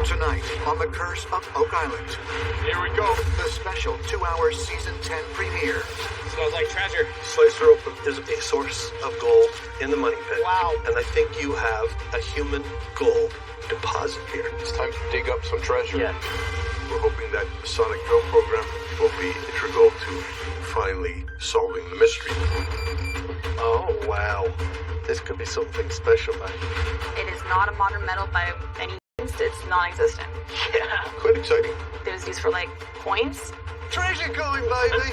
Tonight on The Curse of Oak Island. Here we go. The special 2-hour Season 10 premiere. Smells like treasure. Slice her open. There's a source of gold in the money pit. Wow. And I think you have a human gold deposit here. It's time to dig up some treasure. Yeah. We're hoping that the Sonic Drill program will be integral to finally solving the mystery. Oh, wow. This could be something special, man. It is not a modern metal by any means. It's non-existent. Yeah. Quite exciting. It was used for, like, coins. Treasure going, baby!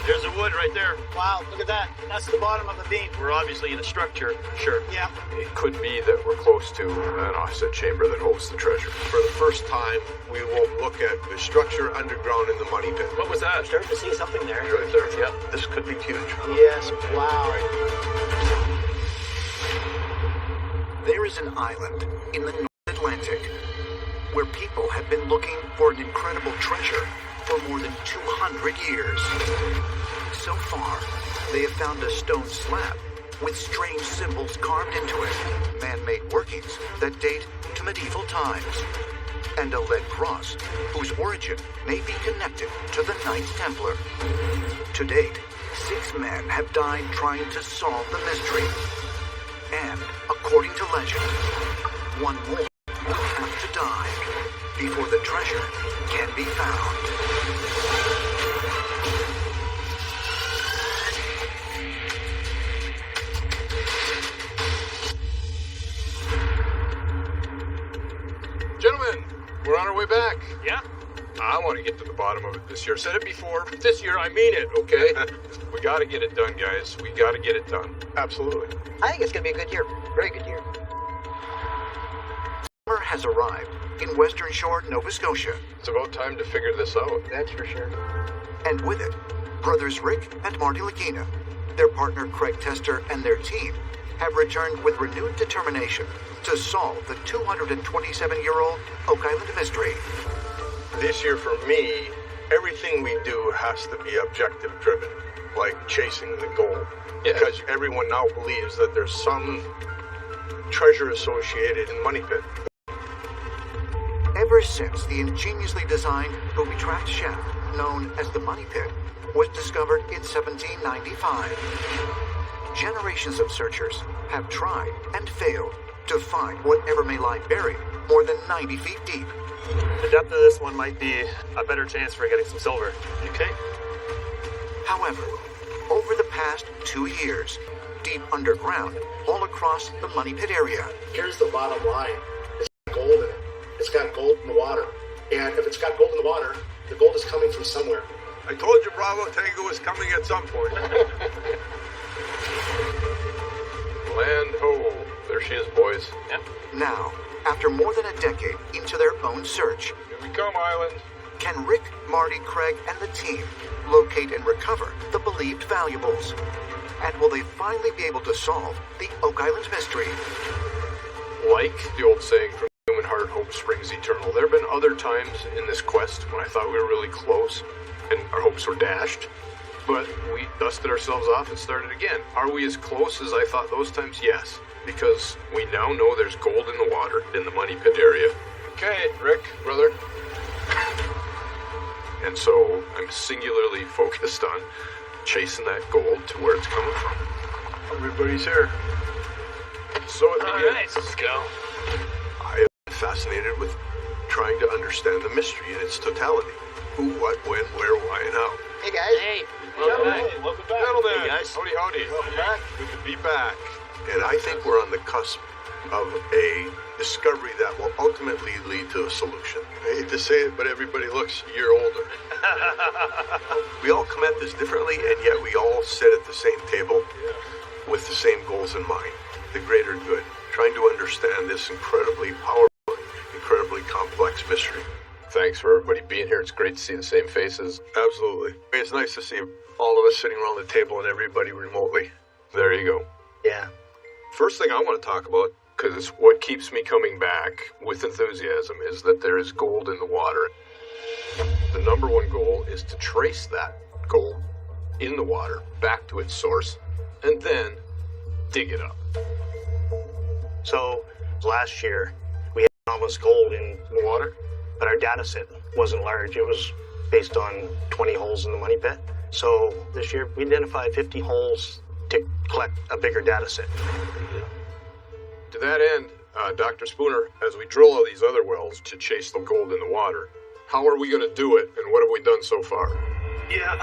There's the wood right there. Wow, look at that. That's the bottom of the beam. We're obviously in a structure. Sure. Yeah. It could be that we're close to an offset chamber that holds the treasure. For the first time, we will look at the structure underground in the money pit. What was that? I'm starting to see something there. Right there. Yeah. This could be huge. Yes. Wow. There is an island in the North Atlantic where people have been looking for an incredible treasure for more than 200 years. So far, they have found a stone slab with strange symbols carved into it, man-made workings that date to medieval times, and a lead cross whose origin may be connected to the Knights Templar. To date, 6 men have died trying to solve the mystery. And, according to legend, 1 more will have to die before the treasure can be found. Gentlemen, we're on our way back. Yeah? I want to get to the bottom of it this year. Said it before. This year, I mean it, okay? We got to get it done, guys. We got to get it done. Absolutely. I think it's going to be a good year. Very good year. Summer has arrived in Western Shore, Nova Scotia. It's about time to figure this out. That's for sure. And with it, brothers Rick and Marty Lagina, their partner Craig Tester, and their team have returned with renewed determination to solve the 227-year-old Oak Island mystery. This year, for me, everything we do has to be objective driven, like chasing the goal. Yeah. Because everyone now believes that there's some treasure associated in Money Pit. Ever since the ingeniously designed booby-trapped shaft, known as the Money Pit, was discovered in 1795, generations of searchers have tried and failed to find whatever may lie buried more than 90 feet deep. The depth of this one might be a better chance for getting some silver. Okay. However, over the past 2 years, deep underground, all across the Money Pit area, Here's the bottom line. It's got gold in it. It's got gold in the water. And if it's got gold in the water, the gold is coming from somewhere. I told you Bravo Tango was coming at some point. Land ho. There she is, boys. Yep. now, after more than a decade into their own search, Here we come, Island. can Rick, Marty, Craig, and the team locate and recover the believed valuables? And will they finally be able to solve the Oak Island mystery? Like the old saying from the human heart, hope springs eternal. There have been other times in this quest when I thought we were really close and our hopes were dashed, but we dusted ourselves off and started again. Are we as close as I thought those times? Yes, because we now know there's gold in the water in the Money Pit area. Okay, Rick, brother. And so I'm singularly focused on chasing that gold to where it's coming from. Everybody's here. So it begins. All right, let's go. I have been fascinated with trying to understand the mystery in its totality. Who, what, when, where, why, and how. Hey, guys. Hey, welcome back. Welcome back. Gentlemen, Hey, guys. howdy, howdy. Welcome back. Good to be back. And I think we're on the cusp of a discovery that will ultimately lead to a solution. I hate to say it, but everybody looks a year older. We all come at this differently, and yet we all sit at the same table with the same goals in mind. The greater good. Trying to understand this incredibly powerful, incredibly complex mystery. Thanks for everybody being here. It's great to see the same faces. Absolutely. It's nice to see all of us sitting around the table and everybody remotely. There you go. Yeah. First thing I want to talk about, because it's what keeps me coming back with enthusiasm, is that there is gold in the water. The number one goal is to trace that gold in the water back to its source and then dig it up. So, last year, we had an anomalous gold in the water, but our data set wasn't large. It was based on 20 holes in the money pit. So this year we identified 50 holes to collect a bigger data set. To that end, Dr. Spooner, as we drill all these other wells to chase the gold in the water, how are we going to do it, and what have we done so far? Yeah,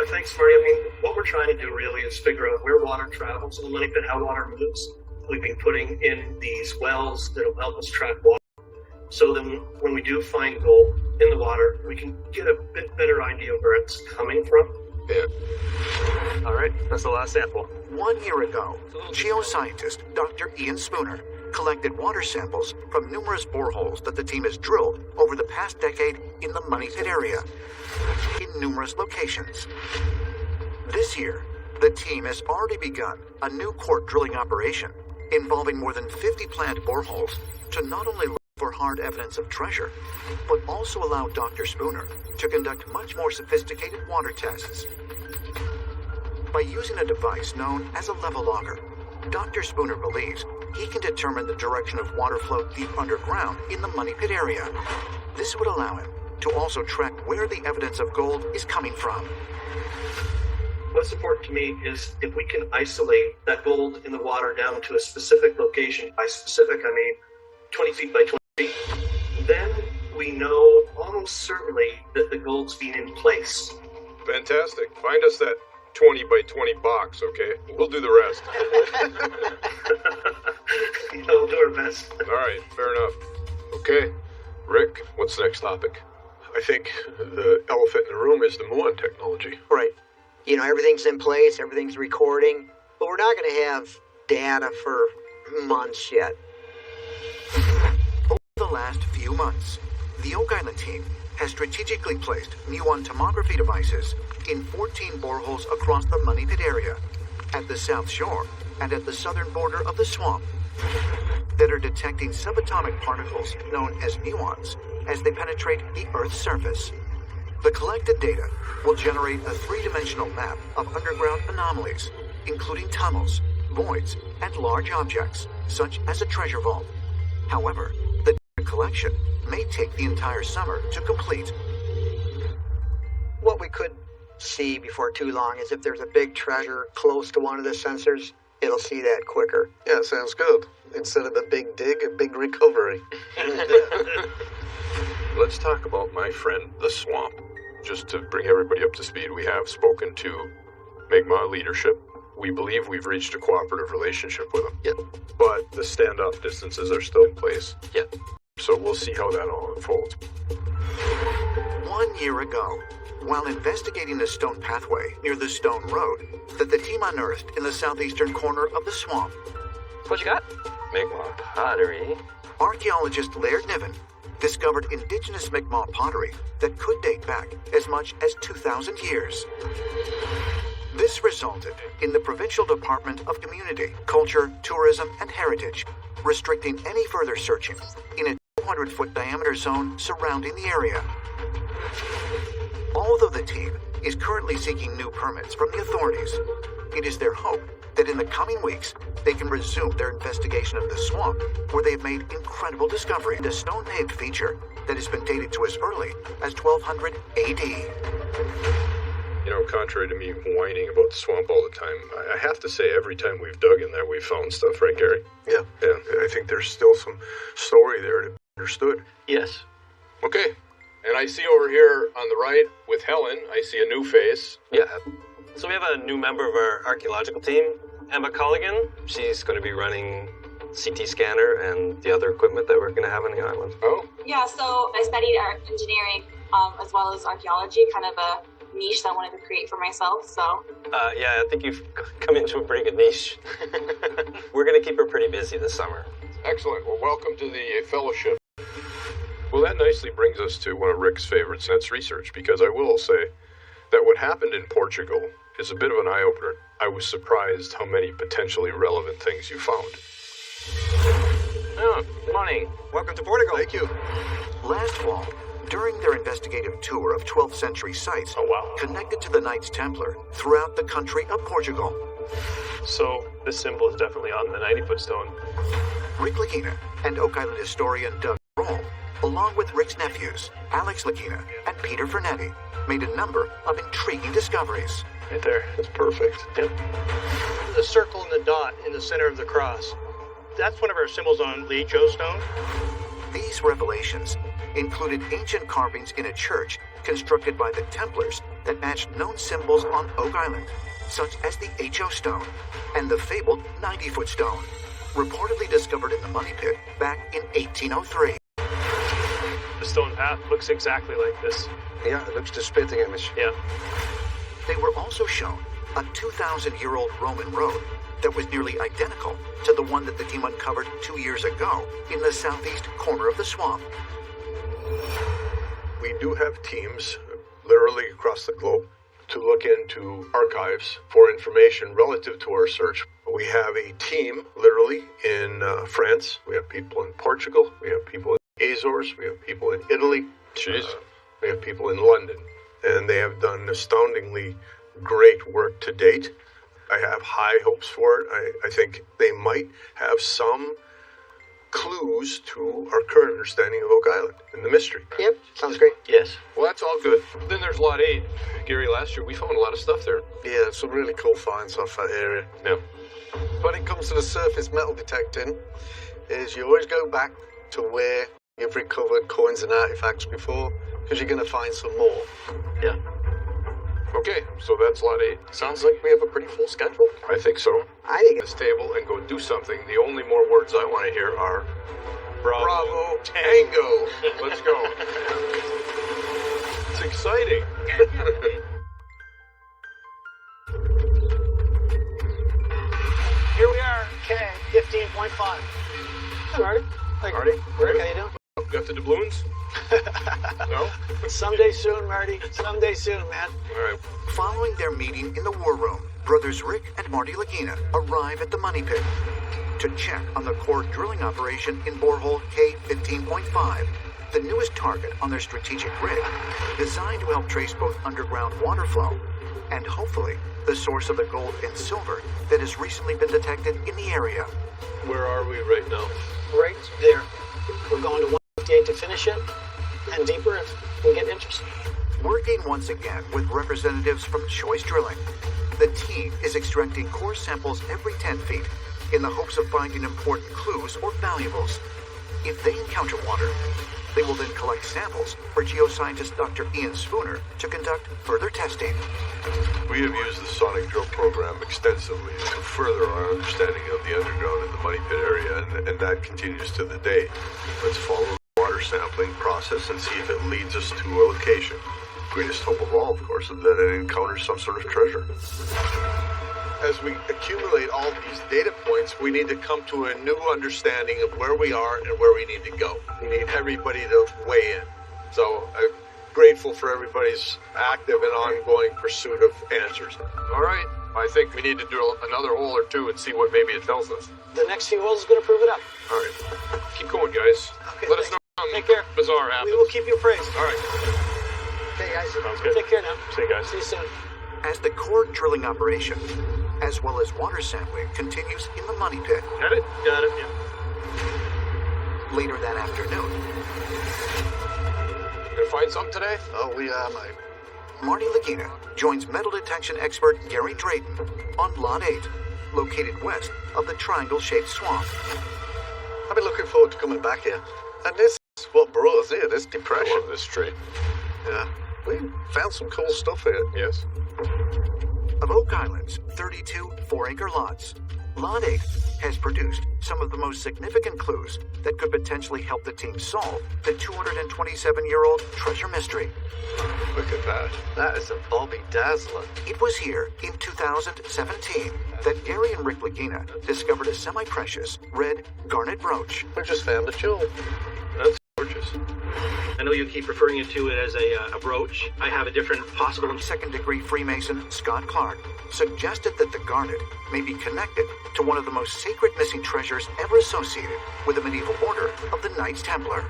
thanks, Marty. I mean, what we're trying to do really is figure out where water travels in the money pit, how water moves. We've been putting in these wells that'll help us track water. So then when we do find gold in the water, we can get a bit better idea of where it's coming from. Yeah. All right, that's the last sample. 1 year ago, geoscientist Dr. Ian Spooner collected water samples from numerous boreholes that the team has drilled over the past decade in the Money Pit area, in numerous locations. This year, the team has already begun a new core drilling operation involving more than 50 planned boreholes to not only look for hard evidence of treasure, but also allow Dr. Spooner to conduct much more sophisticated water tests. By using a device known as a level logger, Dr. Spooner believes he can determine the direction of water flow deep underground in the Money Pit area. This would allow him to also track where the evidence of gold is coming from. What's important to me is if we can isolate that gold in the water down to a specific location. By specific, I mean 20 feet by 20 feet. Then we know almost certainly that the gold's been in place. Fantastic. Find us that 20 by 20 box, okay? We'll do the rest. We'll do our best. All right, fair enough. Okay, Rick, what's the next topic? I think the elephant in the room is the Muon technology. Right. You know, everything's in place, everything's recording, but we're not going to have data for months yet. Over the last few months, the Oak Island team has strategically placed Muon tomography devices in 14 boreholes across the Money Pit area, at the south shore and at the southern border of the swamp, that are detecting subatomic particles known as muons as they penetrate the Earth's surface. The collected data will generate a three-dimensional map of underground anomalies, including tunnels, voids, and large objects, such as a treasure vault. However, the data collection may take the entire summer to complete. What we could see before too long is if there's a big treasure close to one of the sensors, it'll see that quicker. Yeah, sounds good. Instead of a big dig, a big recovery. Let's talk about my friend, the Swamp. Just to bring everybody up to speed, we have spoken to Mi'kmaq leadership. We believe we've reached a cooperative relationship with them. Yep. But the standoff distances are still in place. Yep. So we'll see how that all unfolds. 1 year ago, while investigating a stone pathway near the Stone Road that the team unearthed in the southeastern corner of the swamp, What you got? Mi'kmaq pottery. archaeologist Laird Niven discovered indigenous Mi'kmaq pottery that could date back as much as 2,000 years. This resulted in the Provincial Department of Community, Culture, Tourism, and Heritage restricting any further searching in a 200-foot diameter zone surrounding the area. Although the team is currently seeking new permits from the authorities, it is their hope that in the coming weeks they can resume their investigation of the swamp, where they have made incredible discovery, the stone-paved feature that has been dated to as early as 1200 AD. You know, contrary to me whining about the swamp all the time, I have to say every time we've dug in there, we've found stuff, right, Gary? Yeah. Yeah, I think there's still some story there to be understood. Yes. Okay, and I see over here on the right with Helen, I see a new face. Yeah. So we have a new member of our archaeological team, Emma Colligan. She's going to be running CT scanner and the other equipment that we're going to have on the island. Oh, Yeah, so I studied art engineering as well as archaeology, kind of a niche that I wanted to create for myself, so. Yeah, I think you've come into a pretty good niche. We're going to keep her pretty busy this summer. excellent. Well, welcome to the fellowship. Well, that nicely brings us to one of Rick's favorites, and that's research, because I will say that what happened in Portugal is a bit of an eye-opener. I was surprised how many potentially relevant things you found. Oh, good morning. Welcome to Portugal. Thank you. Last fall, during their investigative tour of 12th century sites connected to the Knights Templar throughout the country of Portugal, So this symbol is definitely on the 90-foot stone. Rick Lagina and Oak Island historian Doug Roy Patrol, along with Rick's nephews, Alex Lagina and Peter Fernetti, made a number of intriguing discoveries. Right there. It's perfect. Yep. The circle and the dot in the center of the cross. That's one of our symbols on the HO stone. These revelations included ancient carvings in a church constructed by the Templars that matched known symbols on Oak Island, such as the HO stone and the fabled 90-foot stone, reportedly discovered in the Money Pit back in 1803. The stone path looks exactly like this. Yeah, it looks the spitting image. Yeah. They were also shown a 2,000-year-old Roman road that was nearly identical to the one that the team uncovered 2 years ago in the southeast corner of the swamp. We do have teams literally across the globe to look into archives for information relative to our search. We have a team literally in France. We have people in Portugal. We have people in Azores. We have people in Italy. We have people in London. And they have done astoundingly great work to date. I have high hopes for it. I think they might have some clues to our current understanding of Oak Island and the mystery. Yep, sounds great. Yes. Well, that's all good. Then there's Lot 8. Gary, last year we found a lot of stuff there. Yeah, some really cool finds off that area. Yeah. When it comes to the surface metal detecting, is you always go back to where you've recovered coins and artifacts before, because you're going to find some more. Yeah. Okay, so that's Lot 8. Sounds like we have a pretty full schedule. I think so. I think This table and go do something. The only more words I want to hear are Bravo Tango. Let's go. It's exciting. Here we are, K 15.5. Hi, Marty. Hi, Marty. Rick, how you doing? Got the doubloons? No? Someday soon, Marty. Someday soon, man. All right. Following their meeting in the war room, brothers Rick and Marty Lagina arrive at the Money Pit to check on the core drilling operation in borehole K15.5, the newest target on their strategic rig, designed to help trace both underground water flow and hopefully the source of the gold and silver that has recently been detected in the area. Where are we right now? Right there. We're going to 158 to finish it, and deeper if we get interested. Working once again with representatives from Choice Drilling, the team is extracting core samples every 10 feet in the hopes of finding important clues or valuables. If they encounter water, they will then collect samples for geoscientist Dr. Ian Spooner to conduct further testing. We have used the sonic drill program extensively to further our understanding of the underground in the Money Pit area, and that continues to the day. Let's follow the water sampling process and see if it leads us to a location. Greatest hope of all, of course, is that it encounters some sort of treasure. As we accumulate all these data points, we need to come to a new understanding of where we are and where we need to go. We need everybody to weigh in. So I'm grateful for everybody's active and ongoing pursuit of answers. All right. I think we need to drill another hole or two and see what maybe it tells us. The next few holes is going to prove it up. All right. Keep going, guys. Okay, Let us thanks. know Take care. bizarre happens. We will keep you appraised. All right. Okay, guys. Sounds good. Take care now. See you guys. See you soon. As the core drilling operation, as well as water sampling, continues in the Money Pit. Got it? Got it, yeah. Later that afternoon, Gonna find something today? Oh, we are, mate. Marty Lagina joins metal detection expert Gary Drayton on Lot 8, located west of the triangle-shaped swamp. I've been looking forward to coming back here. And this is what brought us here, this I depression. love this tree. Yeah. We found some cool stuff here. Yes. Of Oak Island's 32 4-acre lots, Lot 8 has produced some of the most significant clues that could potentially help the team solve the 227-year-old treasure mystery. Look at that. That is a Bobby Dazzler. It was here in 2017 that Gary and Rick Lagina discovered a semi-precious red garnet brooch. We just found a jewel. That's gorgeous. I know you keep referring to it as a brooch. I have a different possible. Second-degree Freemason Scott Clark suggested that the garnet may be connected to one of the most sacred missing treasures ever associated with the medieval order of the Knights Templar.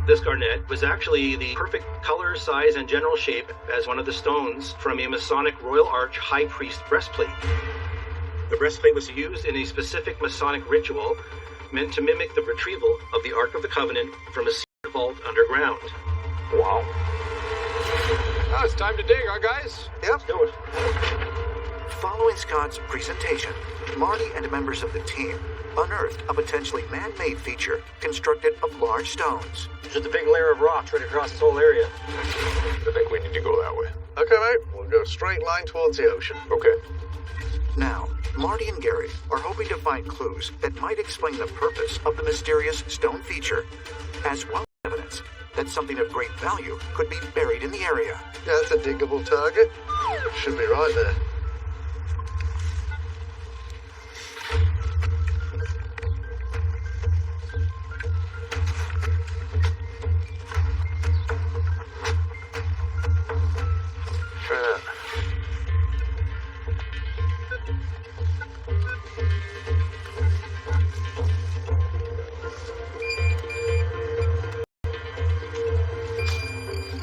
This garnet was actually the perfect color, size, and general shape as one of the stones from a Masonic Royal Arch High Priest breastplate. The breastplate was used in a specific Masonic ritual meant to mimic the retrieval of the Ark of the Covenant from a secret vault underground. Wow. Oh, it's time to dig, huh, guys? Yep. Do it. Following Scott's presentation, Marty and members of the team unearthed a potentially man-made feature constructed of large stones. Just a big layer of rocks right across this whole area. I think we need to go that way. Okay, mate. We'll go straight line towards the ocean. Okay. Now, Marty and Gary are hoping to find clues that might explain the purpose of the mysterious stone feature, as well as evidence that something of great value could be buried in the area. Yeah, that's a diggable target. Should be right there.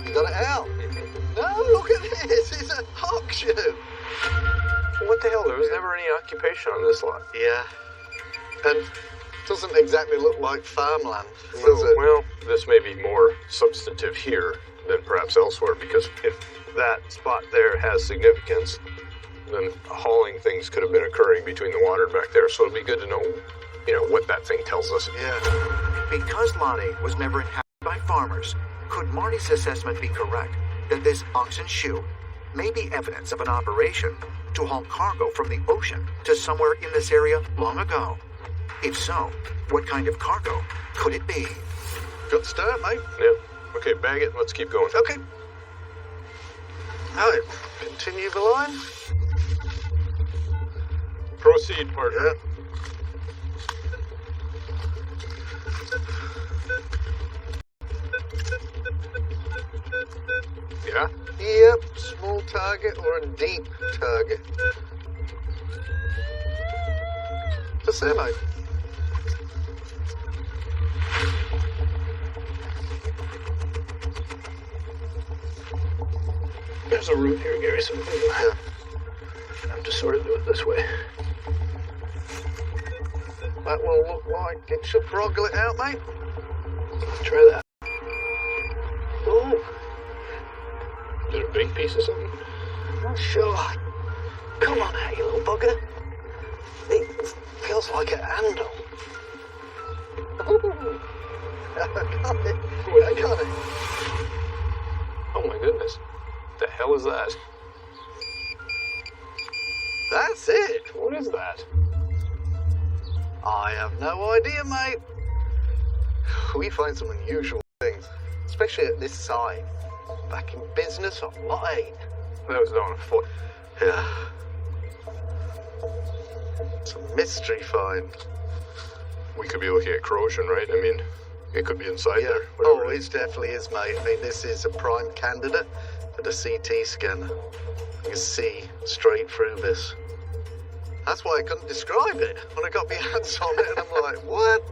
You got it out. No, look at this. It's a auction. What the hell? There was never any occupation on this lot. Yeah. And doesn't exactly look like farmland, does it? Well, this may be more substantive here than perhaps elsewhere, because if that spot there has significance, then hauling things could have been occurring between the water and back there. So it'd be good to know, what that thing tells us. Yeah. Because Lottie was never inhabited by farmers, could Marty's assessment be correct that this oxen shoe may be evidence of an operation to haul cargo from the ocean to somewhere in this area long ago? If so, what kind of cargo could it be? Good start, mate. Yeah. Okay, bag it and let's keep going. Okay. All right. Continue the line. Proceed, partner. Yeah. Yeah? Yep, small target or a deep target. Just there, mate. There's a route here, Gary, so Yeah. I'm just sort of do it this way. That will look like it should broggle it out, mate. Try that. Ooh, Is it a big piece of something? Not sure. Come on out, you little bugger. It feels like a handle. I got it. I got it. Oh my goodness. The hell is that? That's it. What is that? I have no idea, mate. We find some unusual things, especially at this site. Back in business on Lot 8. That was on a foot. Yeah. It's a mystery find. We could be looking at corrosion, right? I mean, it could be inside Yeah. there. Oh, Whatever. it definitely is, mate. I mean, this is a prime candidate for the CT scanner. You can see straight through this. That's why I couldn't describe it when I got my hands on it, and I'm like, what?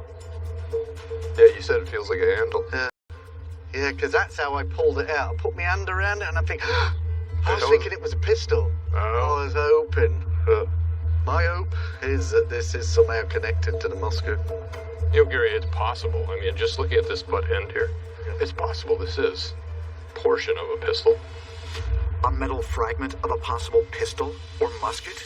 Yeah, you said it feels like a handle. Yeah, because that's how I pulled it out. I put my hand around it, and I think, I was hell? thinking it was a pistol. Oh. I was hoping. My hope is that this is somehow connected to the musket. Gary, it's possible. I mean, just looking at this butt end here, it's possible this is a portion of a pistol. A metal fragment of a possible pistol or musket?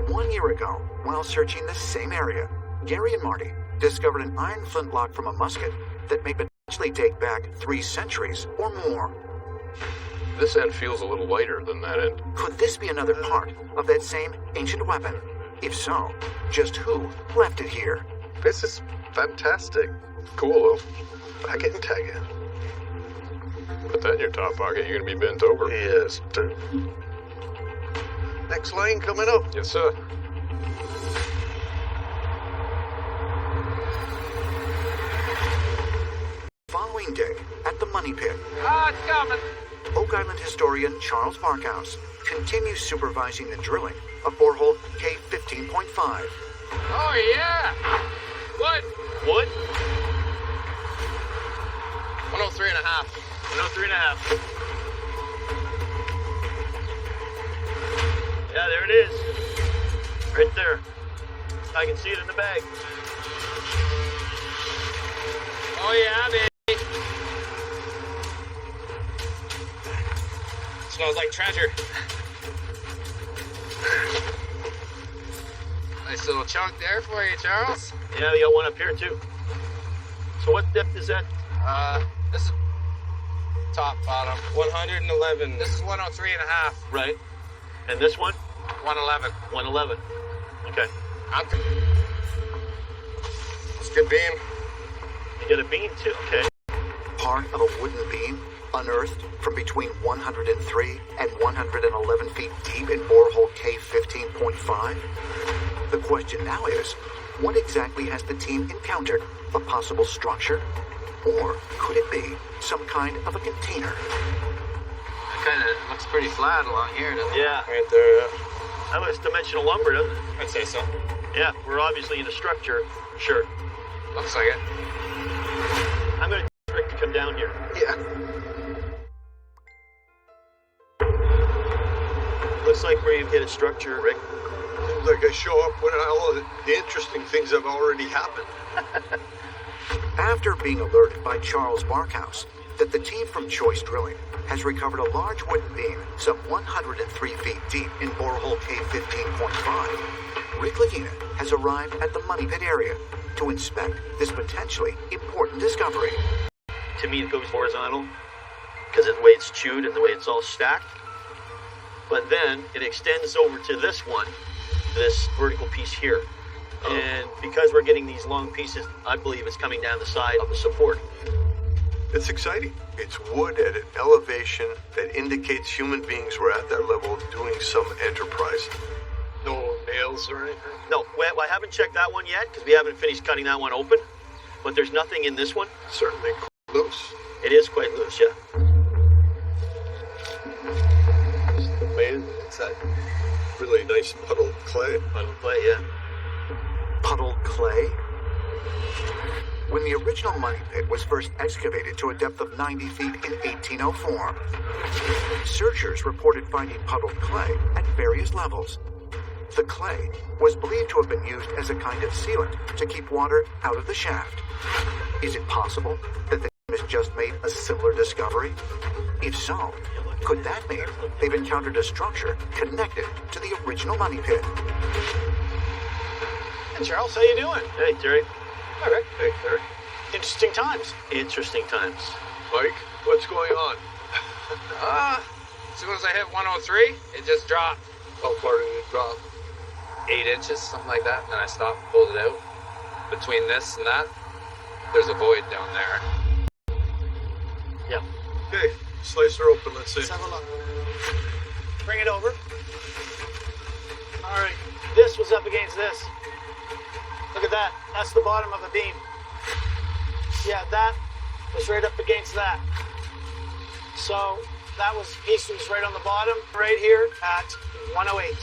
1 year ago, while searching this same area, Gary and Marty discovered an iron flintlock from a musket that may potentially date back 3 centuries or more. This end feels a little lighter than that end. Could this be another part of that same ancient weapon? If so, just who left it here? This is fantastic. Cool, though. Bag it and tag it. Put that in your top pocket. You're going to be bent over. Yes, dude. Next lane coming up. Yes, sir. Following day, at the Money Pit, Ah, it's coming. Oak Island historian Charles Barkhouse continues supervising the drilling of borehole K15.5. Oh, yeah. What? What? 103 and a half. 103 and a half. Yeah, there it is. Right there. I can see it in the bag. Oh, yeah, baby. Smells like treasure. Nice little chunk there for you, Charles. Yeah, we got one up here too. So what depth is that? This is top bottom. 111. This is 103 and a half. Right. And this one? 111. 111. Okay. It's a good beam. You get a beam too. Okay. Part of a wooden beam unearthed from between 103 and 111 feet deep in borehole K15.5. The question now is, what exactly has the team encountered? A possible structure? Or could it be some kind of a container? Kind of looks pretty flat along here, doesn't it? Yeah. Right there, That looks dimensional lumber, doesn't it? I'd say so. Yeah, we're obviously in a structure. Sure. Looks like it. I'm going to Rick to come down here. Yeah. Looks like where you've hit a structure, Rick. Seems like I show up when all of the interesting things have already happened. After being alerted by Charles Barkhouse that the team from Choice Drilling has recovered a large wooden beam some 103 feet deep in borehole K15.5, Rick Lagina has arrived at the Money Pit area to inspect this potentially important discovery. To me, it goes horizontal because of the way it's chewed and the way it's all stacked. But then it extends over to this one, this vertical piece here. And because we're getting these long pieces, I believe it's coming down the side of the support. It's exciting. It's wood at an elevation that indicates human beings were at that level doing some enterprise. No nails or anything? No, I haven't checked that one yet because we haven't finished cutting that one open. But there's nothing in this one. Certainly loose. It is quite loose, yeah. Just amazing. It's that really nice puddled clay. Puddled clay, yeah. Puddled clay? When the original Money Pit was first excavated to a depth of 90 feet in 1804, searchers reported finding puddled clay at various levels. The clay was believed to have been used as a kind of sealant to keep water out of the shaft. Is it possible that the team has just made a similar discovery? If so, could that mean they've encountered a structure connected to the original Money Pit? Hey, Charles, how you doing? Hey, Terry. All right. Hey, Terry. Interesting times. Interesting times. Mike, what's going on? As soon as I hit 103, it just dropped. How far did it drop? 8 inches, something like that. And then I stopped and pulled it out. Between this and that, there's a void down there. Yeah. Okay, slice her open. Let's see. Let's have a look. Bring it over. All right. This was up against this. Look at that. That's the bottom of the beam. Yeah, that was right up against that. So that piece was right on the bottom, right here at 108.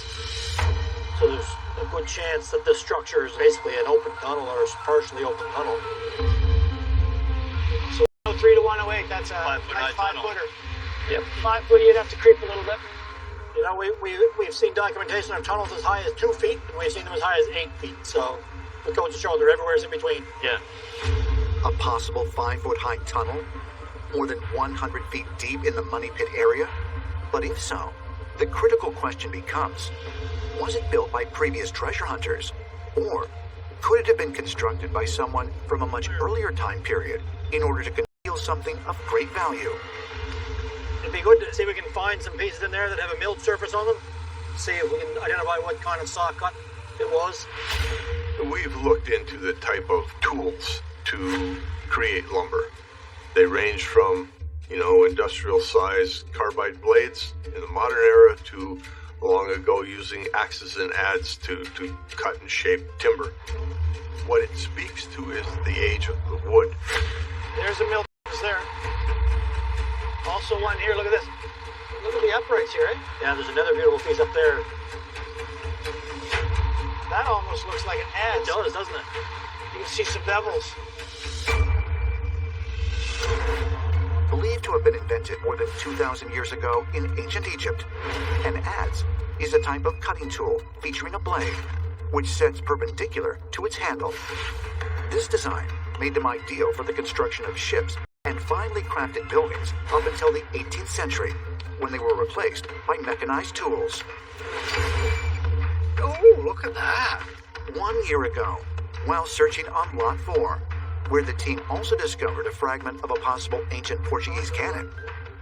So there's a good chance that this structure is basically an open tunnel or a partially open tunnel. So 103 to 108, that's a 5 foot high nice 5 tunnel. footer. Yep. 5 footer, you'd have to creep a little bit. You know, we've seen documentation of tunnels as high as 2 feet, and we've seen them as high as 8 feet. So it goes to show they're everywhere in between. Yeah. A possible 5-foot-high tunnel, more than 100 feet deep in the Money Pit area? But if so, the critical question becomes, was it built by previous treasure hunters? Or could it have been constructed by someone from a much earlier time period in order to conceal something of great value? It'd be good to see if we can find some pieces in there that have a milled surface on them. See if we can identify what kind of saw cut it was. We've looked into the type of tools to create lumber. They range from, industrial size carbide blades in the modern era to long ago using axes and adze to cut and shape timber. What it speaks to is the age of the wood. There's a mill there. Also one here, look at this. Look at the uprights here, eh? Yeah, there's another beautiful piece up there. That almost looks like an adze. It does, doesn't it? You can see some bevels. Believed to have been invented more than 2,000 years ago in ancient Egypt, an adze is a type of cutting tool featuring a blade, which sets perpendicular to its handle. This design made them ideal for the construction of ships and finely crafted buildings up until the 18th century. when they were replaced by mechanized tools. Oh, look at that. 1 year ago, while searching on Lot 4, where the team also discovered a fragment of a possible ancient Portuguese cannon,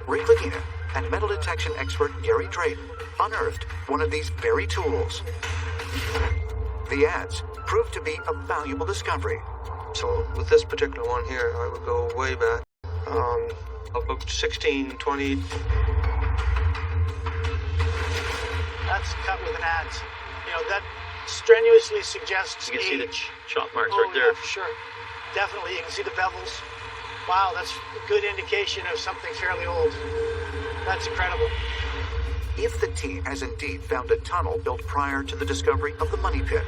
Rick Lagina and metal detection expert Gary Drayton unearthed one of these very tools. The adze proved to be a valuable discovery. So with this particular one here, I would go way back, about 1620. That's cut with an adze. You know, that strenuously suggests You can see the age. chop marks Oh, right there. yeah, for sure. Definitely, you can see the bevels. Wow, that's a good indication of something fairly old. That's incredible. If the team has indeed found a tunnel built prior to the discovery of the money pit,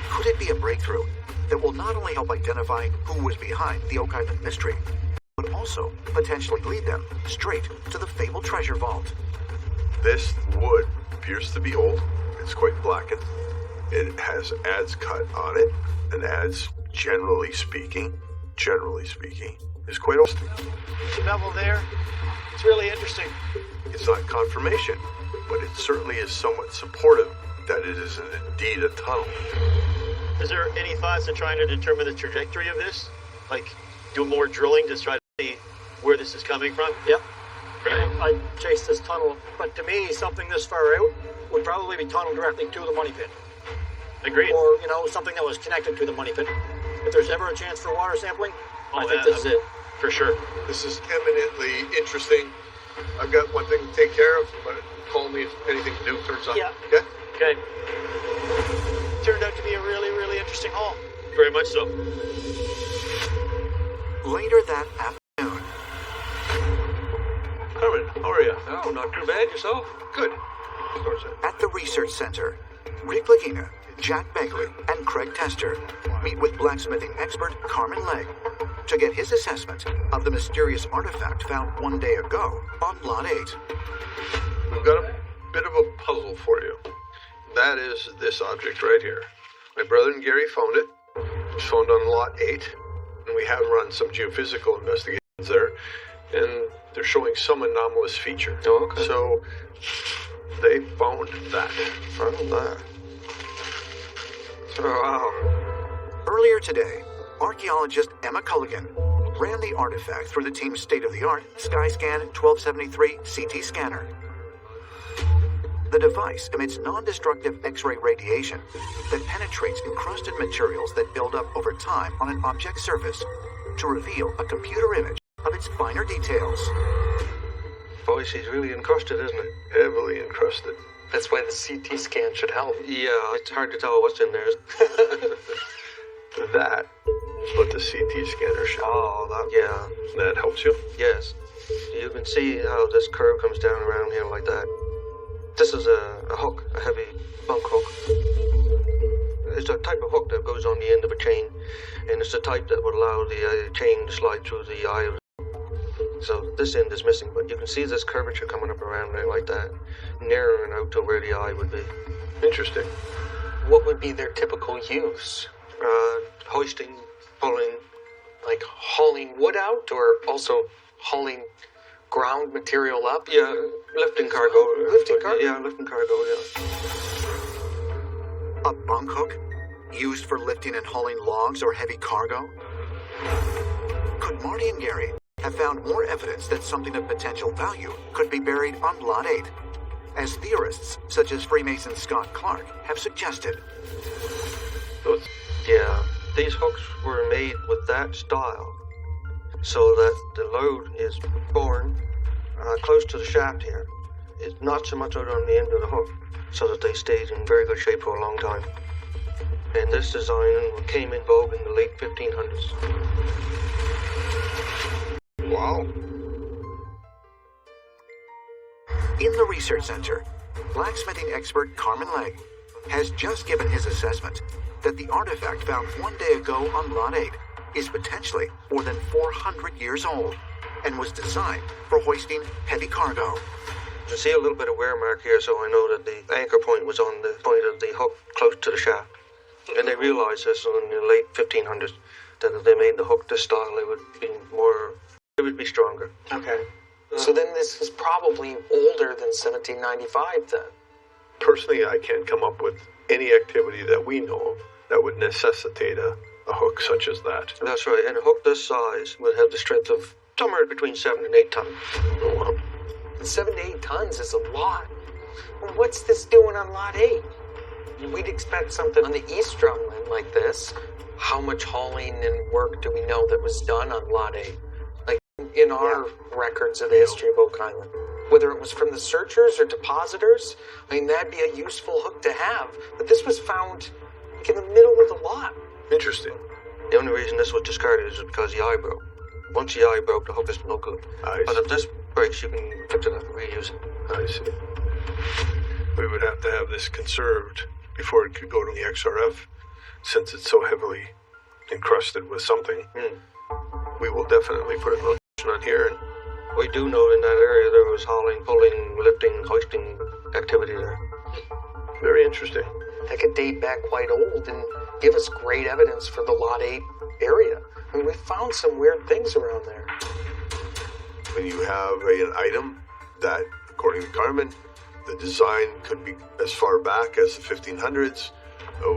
could it be a breakthrough that will not only help identify who was behind the Oak Island mystery, but also potentially lead them straight to the fabled treasure vault? This wood appears to be old. It's quite blackened. It has adze cut on it, and adze, generally speaking, is quite old. The bevel there. It's really interesting. It's not confirmation, but it certainly is somewhat supportive that it is indeed a tunnel. Is there any thoughts of trying to determine the trajectory of this? Like, do more drilling to try to see where this is coming from? Yep. I'd chase this tunnel, but to me, something this far out would probably be tunneled directly to the money pit. Agreed. Or, you know, something that was connected to the money pit. If there's ever a chance for water sampling, I think this is it. For sure. This is eminently interesting. I've got one thing to take care of, but call me if anything new turns up. Yeah. Okay? Okay. Turned out to be a really, really interesting hole. Very much so. Later that afternoon, Carmen, how are you? Oh, not too bad. Yourself? Good. at the research center, Rick Lagina, Jack Begley, and Craig Tester meet with blacksmithing expert Carmen Legg to get his assessment of the mysterious artifact found 1 day ago on Lot 8. We've got a bit of a puzzle for you. That is this object right here. My brother and Gary found it. It was found on Lot 8, and we have run some geophysical investigations there, and they're showing some anomalous feature. Oh, okay. So they found that. Oh, wow. Earlier today, archaeologist Emma Culligan ran the artifact through the team's state-of-the-art SkyScan 1273 CT scanner. The device emits non-destructive X-ray radiation that penetrates encrusted materials that build up over time on an object's surface to reveal a computer image of its finer details. Voice is really encrusted, isn't it? Heavily encrusted. That's why the CT scan should help. Yeah, it's hard to tell what's in there. That is what the CT scanner shows. Oh, yeah. That helps you? Yes. You can see how this curve comes down around here like that. This is a hook, a heavy bunk hook. It's a type of hook that goes on the end of a chain, and it's the type that would allow the chain to slide through the eye of it. So this end is missing, but you can see this curvature coming up around there like that, narrowing out to where the eye would be. Interesting. What would be their typical use? Hoisting, pulling. Like hauling wood out, or also hauling ground material up? Yeah, lifting cargo. Lifting cargo? Yeah, lifting cargo, yeah. A bunk hook used for lifting and hauling logs or heavy cargo? Could Marty and Gary have found more evidence that something of potential value could be buried on Lot 8, as theorists such as Freemason Scott Clark have suggested? Yeah, these hooks were made with that style, so that the load is borne close to the shaft here. It's not so much out on the end of the hook, so that they stayed in very good shape for a long time. And this design came in vogue in the late 1500s. Wow. In the research center, blacksmithing expert Carmen Legg has just given his assessment that the artifact found 1 day ago on Lot 8 is potentially more than 400 years old and was designed for hoisting heavy cargo. You see a little bit of wear mark here, so I know that the anchor point was on the point of the hook close to the shaft. And they realized this in the late 1500s, that if they made the hook this style, it would be stronger. Okay. So then this is probably older than 1795 then. Personally, I can't come up with any activity that we know of that would necessitate a hook such as that. That's right, and a hook this size would have the strength of somewhere between 7 and 8 tons. Oh, wow. 7 to 8 tons is a lot. Well, what's this doing on Lot 8? We'd expect something on the East Drumlin like this. How much hauling and work do we know that was done on Lot 8? Like in our records of the history of Oak Island. Whether it was from the searchers or depositors, I mean, that'd be a useful hook to have. But this was found like in the middle of the lot. Interesting. The only reason this was discarded is because the eye broke. Once the eye broke, the hook is no good. But if this breaks, you can fix it up and reuse it. I see. We would have to have this conserved before it could go to the XRF, since it's so heavily encrusted with something. We will definitely put a notation on here. And we do know in that area there was hauling, pulling, lifting, hoisting activity there. Very interesting. That could date back quite old and give us great evidence for the Lot 8 area. I mean, we found some weird things around there. When you have an item that, according to Carmen, the design could be as far back as the 1500s,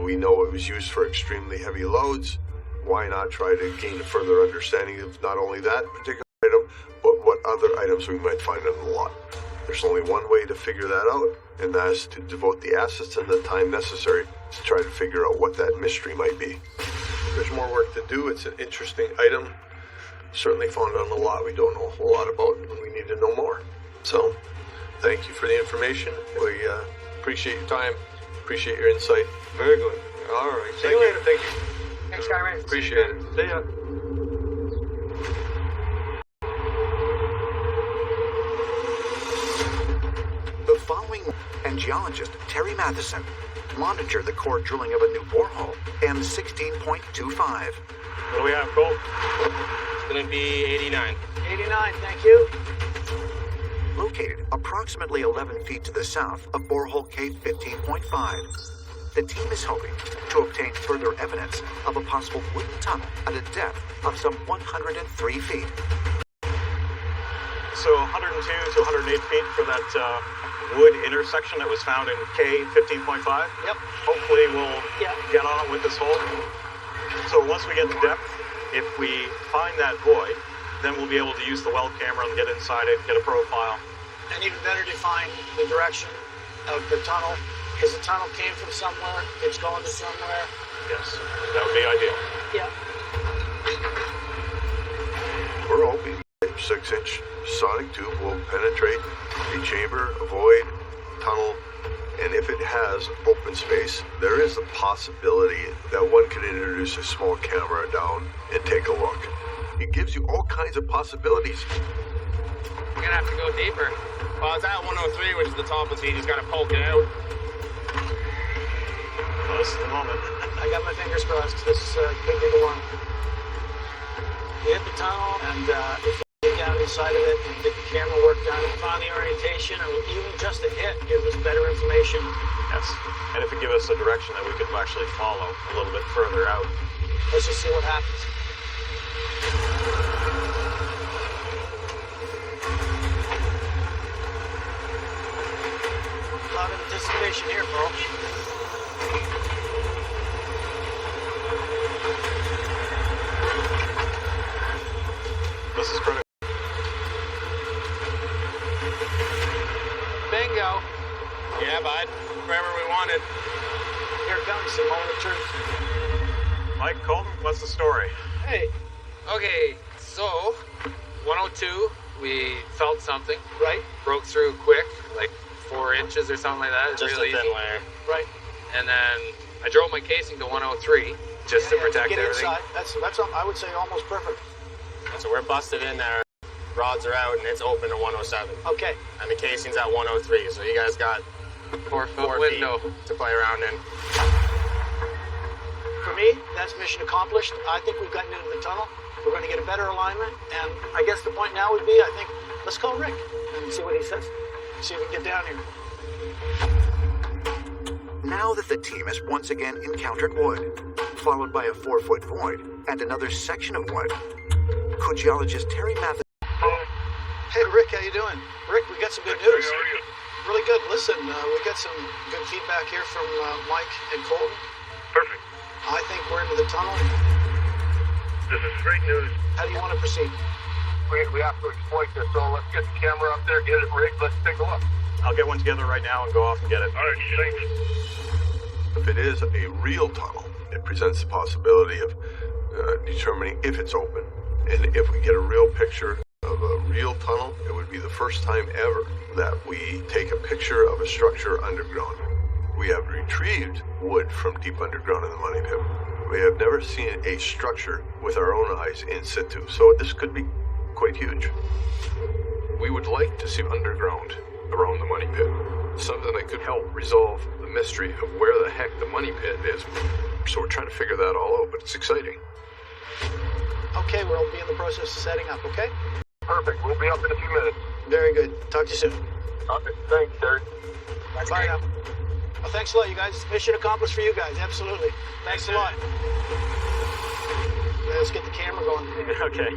we know it was used for extremely heavy loads. Why not try to gain a further understanding of not only that particular item, but what other items we might find on the lot? There's only one way to figure that out, and that is to devote the assets and the time necessary to try to figure out what that mystery might be. There's more work to do. It's an interesting item. Certainly found on the lot we don't know a whole lot about, and we need to know more. So, thank you for the information. We appreciate your time, appreciate your insight. Very good. All right. See you later. Thank you. Thanks, Carmen. Appreciate it. See ya. The following, and geologist Terry Matheson monitored the core drilling of a new borehole, M16.25. What do we have, Cole? It's going to be 89. 89, thank you. Located approximately 11 feet to the south of borehole K15.5. The team is hoping to obtain further evidence of a possible wooden tunnel at a depth of some 103 feet. So 102 to 108 feet for that wood intersection that was found in K15.5. Yep. Hopefully we'll get on it with this hole. So once we get the depth, if we find that void, then we'll be able to use the well camera and get inside it, get a profile. And even better define the direction of the tunnel. Because the tunnel came from somewhere, it's going to somewhere. Yes, that would be ideal. Yeah. We're hoping a 6-inch sonic tube will penetrate a chamber, a void, tunnel, and if it has open space, there is a possibility that one could introduce a small camera down and take a look. It gives you all kinds of possibilities. We're going to have to go deeper. Well, it's at 103, which is the top, so you just got to poke it out. Well, this is the moment. I got my fingers crossed. This could be the one. We hit the tunnel, and if we get down inside of it and get the camera work done, find the orientation, and even just a hit give us better information. Yes, and if it gives us a direction that we could actually follow a little bit further out. Let's just see what happens. A lot of anticipation here, bro. This is critical. Bingo. Yeah, bud. Wherever we wanted. Here it comes, some moment of truth. Mike, Colton, what's the story? Hey. Okay, so 102, we felt something. Right. Broke through quick, like 4 inches or something like that. It's Just really a thin easy. layer. Right. And then I drove my casing to 103 just to protect get everything. inside. That's I would say almost perfect. So we're busted in there. Rods are out, and it's open to 107. Okay. And the casing's at 103, so you guys got 4 foot 4 window feet to play around in. For me, that's mission accomplished. I think we've gotten into the tunnel. We're going to get a better alignment. And I guess the point now would be, I think, let's call Rick and see what he says. See if we can get down here. Now that the team has once again encountered wood, followed by a 4-foot void and another section of wood, could geologist Terry Matheson Hey, Rick, how you doing? Rick, we got some good news. Really good. Listen, we got some good feedback here from Mike and Colton. Perfect. I think we're into the tunnel. This is great news. How do you want to proceed? We have to exploit this, so let's get the camera up there, get it rigged, let's take a look. I'll get one together right now and go off and get it. All right, thanks. If it is a real tunnel, it presents the possibility of determining if it's open. And if we get a real picture of a real tunnel, it would be the first time ever that we take a picture of a structure underground. We have retrieved wood from deep underground in the Money Pit. We have never seen a structure with our own eyes in situ, so this could be quite huge. We would like to see underground around the Money Pit. Something that could help resolve the mystery of where the heck the Money Pit is. So we're trying to figure that all out, but it's exciting. Okay, we'll be in the process of setting up, okay? Perfect. We'll be up in a few minutes. Very good. Talk to you soon. Okay, thanks, Derek. Bye now. Well, thanks a lot, you guys. Mission accomplished for you guys, absolutely. Thanks a lot. Let's get the camera going. Okay.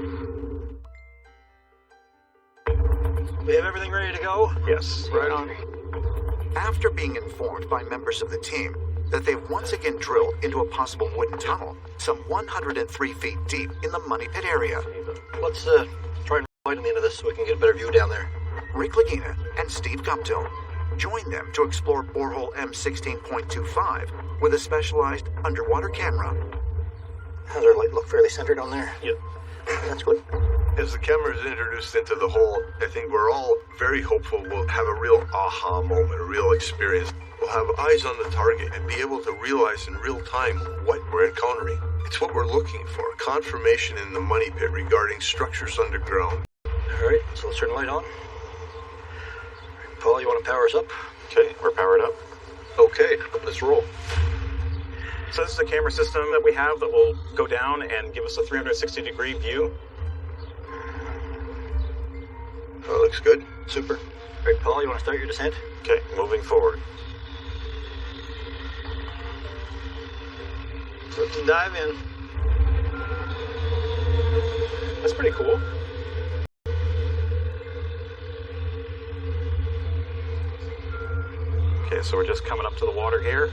We have everything ready to go? Yes. Right on. After being informed by members of the team that they've once again drilled into a possible wooden tunnel some 103 feet deep in the Money Pit area, Let's try and light on the end of this so we can get a better view down there. Rick Lagina and Steve Guptill join them to explore borehole M16.25 with a specialized underwater camera. How's our light look? Fairly centered on there? Yep. That's good. As the camera is introduced into the hole, I think we're all very hopeful we'll have a real aha moment, a real experience. We'll have eyes on the target and be able to realize in real time what we're encountering. It's what we're looking for, confirmation in the Money Pit regarding structures underground. All right, so let's turn the light on. Paul, you want to power us up? Okay, we're powered up. Okay, let's roll. So this is a camera system that we have that will go down and give us a 360-degree view. That looks good. Super. All right, Paul, you want to start your descent? Okay, moving forward. So let's dive in. That's pretty cool. Okay, so we're just coming up to the water here.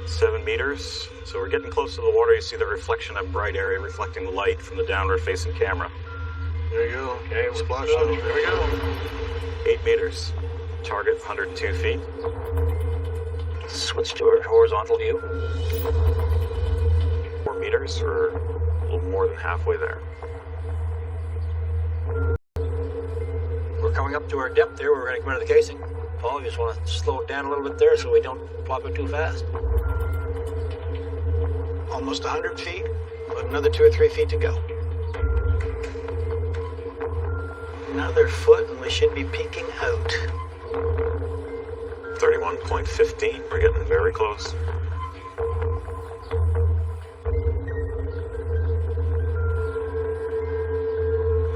7 meters. So we're getting close to the water. You see the reflection of bright area reflecting the light from the downward facing camera. There you go. Okay, Splash there zone. we go. 8 meters. Target 102 feet. Switch to our horizontal view. 4 meters, or a little more than halfway there. We're coming up to our depth there. We're going to come into the casing. Paul, you just want to slow it down a little bit there so we don't plop it too fast. Almost 100 feet, but another 2 or 3 feet to go. Another foot and we should be peeking out. 31.15. We're getting very close.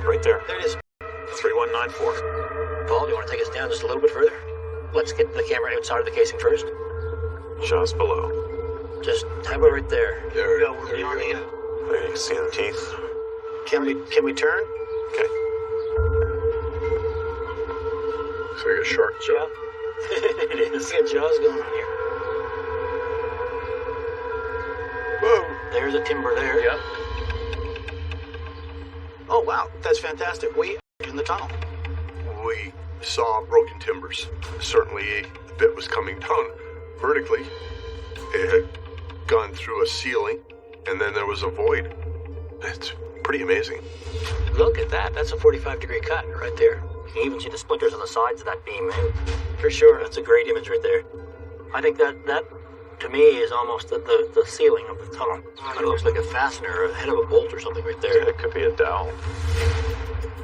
Right there. There it is. 3194. Paul, do you want to take us down just a little bit further? Let's get the camera outside of the casing first. Just below. Just how about right there? There Go, we're beyond the end. There you can see the teeth. Can we turn? Okay. Looks like a shark jaw. It is. Get jaws going on here. Whoa. There's a timber there. Yep. Oh, wow. That's fantastic. We are in the tunnel. We saw broken timbers. Certainly a bit was coming down vertically. It had gone through a ceiling, and then there was a void. It's pretty amazing. Look at that. That's a 45-degree cut right there. You can even see the splinters on the sides of that beam, man. For sure. That's a great image right there. I think that to me, is almost the ceiling of the tunnel. It looks like a fastener, a head of a bolt or something right there. It could be a dowel.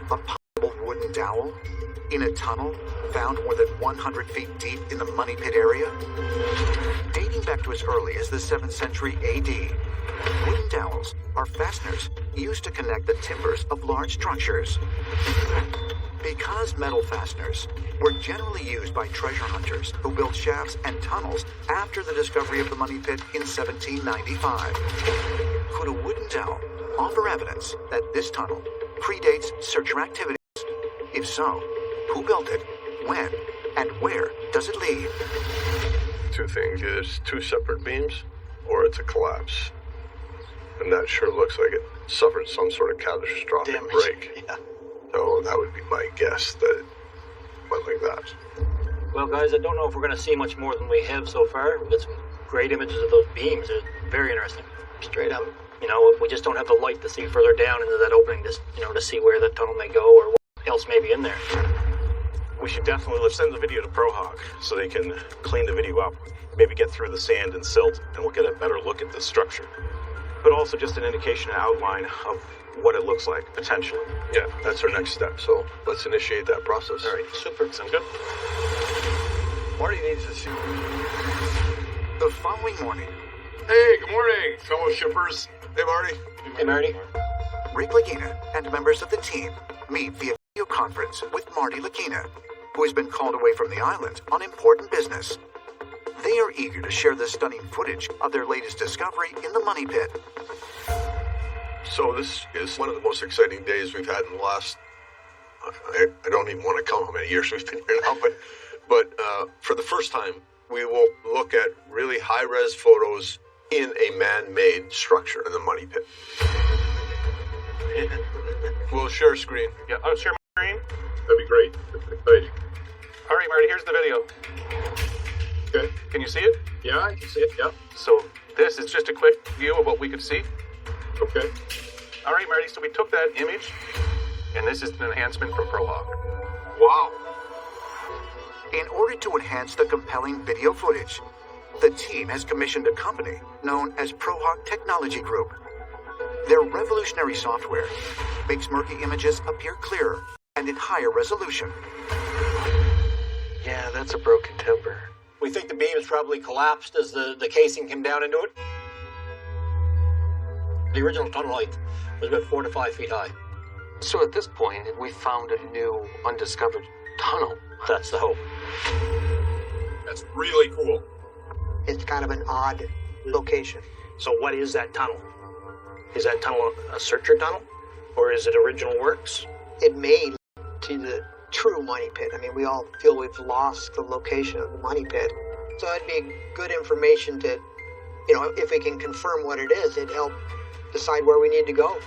A possible wooden dowel in a tunnel found more than 100 feet deep in the Money Pit area? Dating back to as early as the 7th century AD, wooden dowels are fasteners used to connect the timbers of large structures. Because metal fasteners were generally used by treasure hunters who built shafts and tunnels after the discovery of the Money Pit in 1795, could a wooden dowel offer evidence that this tunnel predates searcher activities? If so, who built it, when, and where does it lead? Two things. Either it's two separate beams, or it's a collapse. And that sure looks like it suffered some sort of catastrophic break. Yeah. So that would be my guess that it went like that. Well, guys, I don't know if we're going to see much more than we have so far. We've got some great images of those beams. They're very interesting. Straight up. You know, we just don't have the light to see further down into that opening, just, you know, to see where that tunnel may go or what else may be in there. We should definitely send the video to ProHawk so they can clean the video up. Maybe get through the sand and silt, and we'll get a better look at the structure. But also just an indication, an outline of what it looks like, potentially. Yeah, that's our next step. So let's initiate that process. All right, super. Sounds good. Marty needs to see. The following morning, Hey, good morning, fellow shippers. Hey, Marty. Hey, Marty. Rick Lagina and members of the team meet via video conference with Marty Lagina, who has been called away from the island on important business. They are eager to share the stunning footage of their latest discovery in the Money Pit. So this is one of the most exciting days we've had in the last, I don't even want to count how many years we've been here now, but for the first time, we will look at really high-res photos in a man-made structure in the Money Pit. We'll share a screen. Yeah, I'll share my screen. That'd be great. That's exciting. All right, Marty, here's the video. Okay. Can you see it? Yeah, I can see it. Yeah. So this is just a quick view of what we could see. Okay. All right, Marty, so we took that image, and this is an enhancement from ProHawk. Wow. In order to enhance the compelling video footage, the team has commissioned a company known as ProHawk Technology Group. Their revolutionary software makes murky images appear clearer and in higher resolution. Yeah, that's a broken timber. We think the beams probably collapsed as the casing came down into it. The original tunnel height was about 4 to 5 feet high. So at this point, we found a new undiscovered tunnel. That's the hope. That's really cool. It's kind of an odd location. So what is that tunnel? Is that tunnel a searcher tunnel? Or is it original works? It may lead to the true Money Pit. I mean, we all feel we've lost the location of the Money Pit. So it'd be good information to, you know, if we can confirm what it is, it'd help decide where we need to go.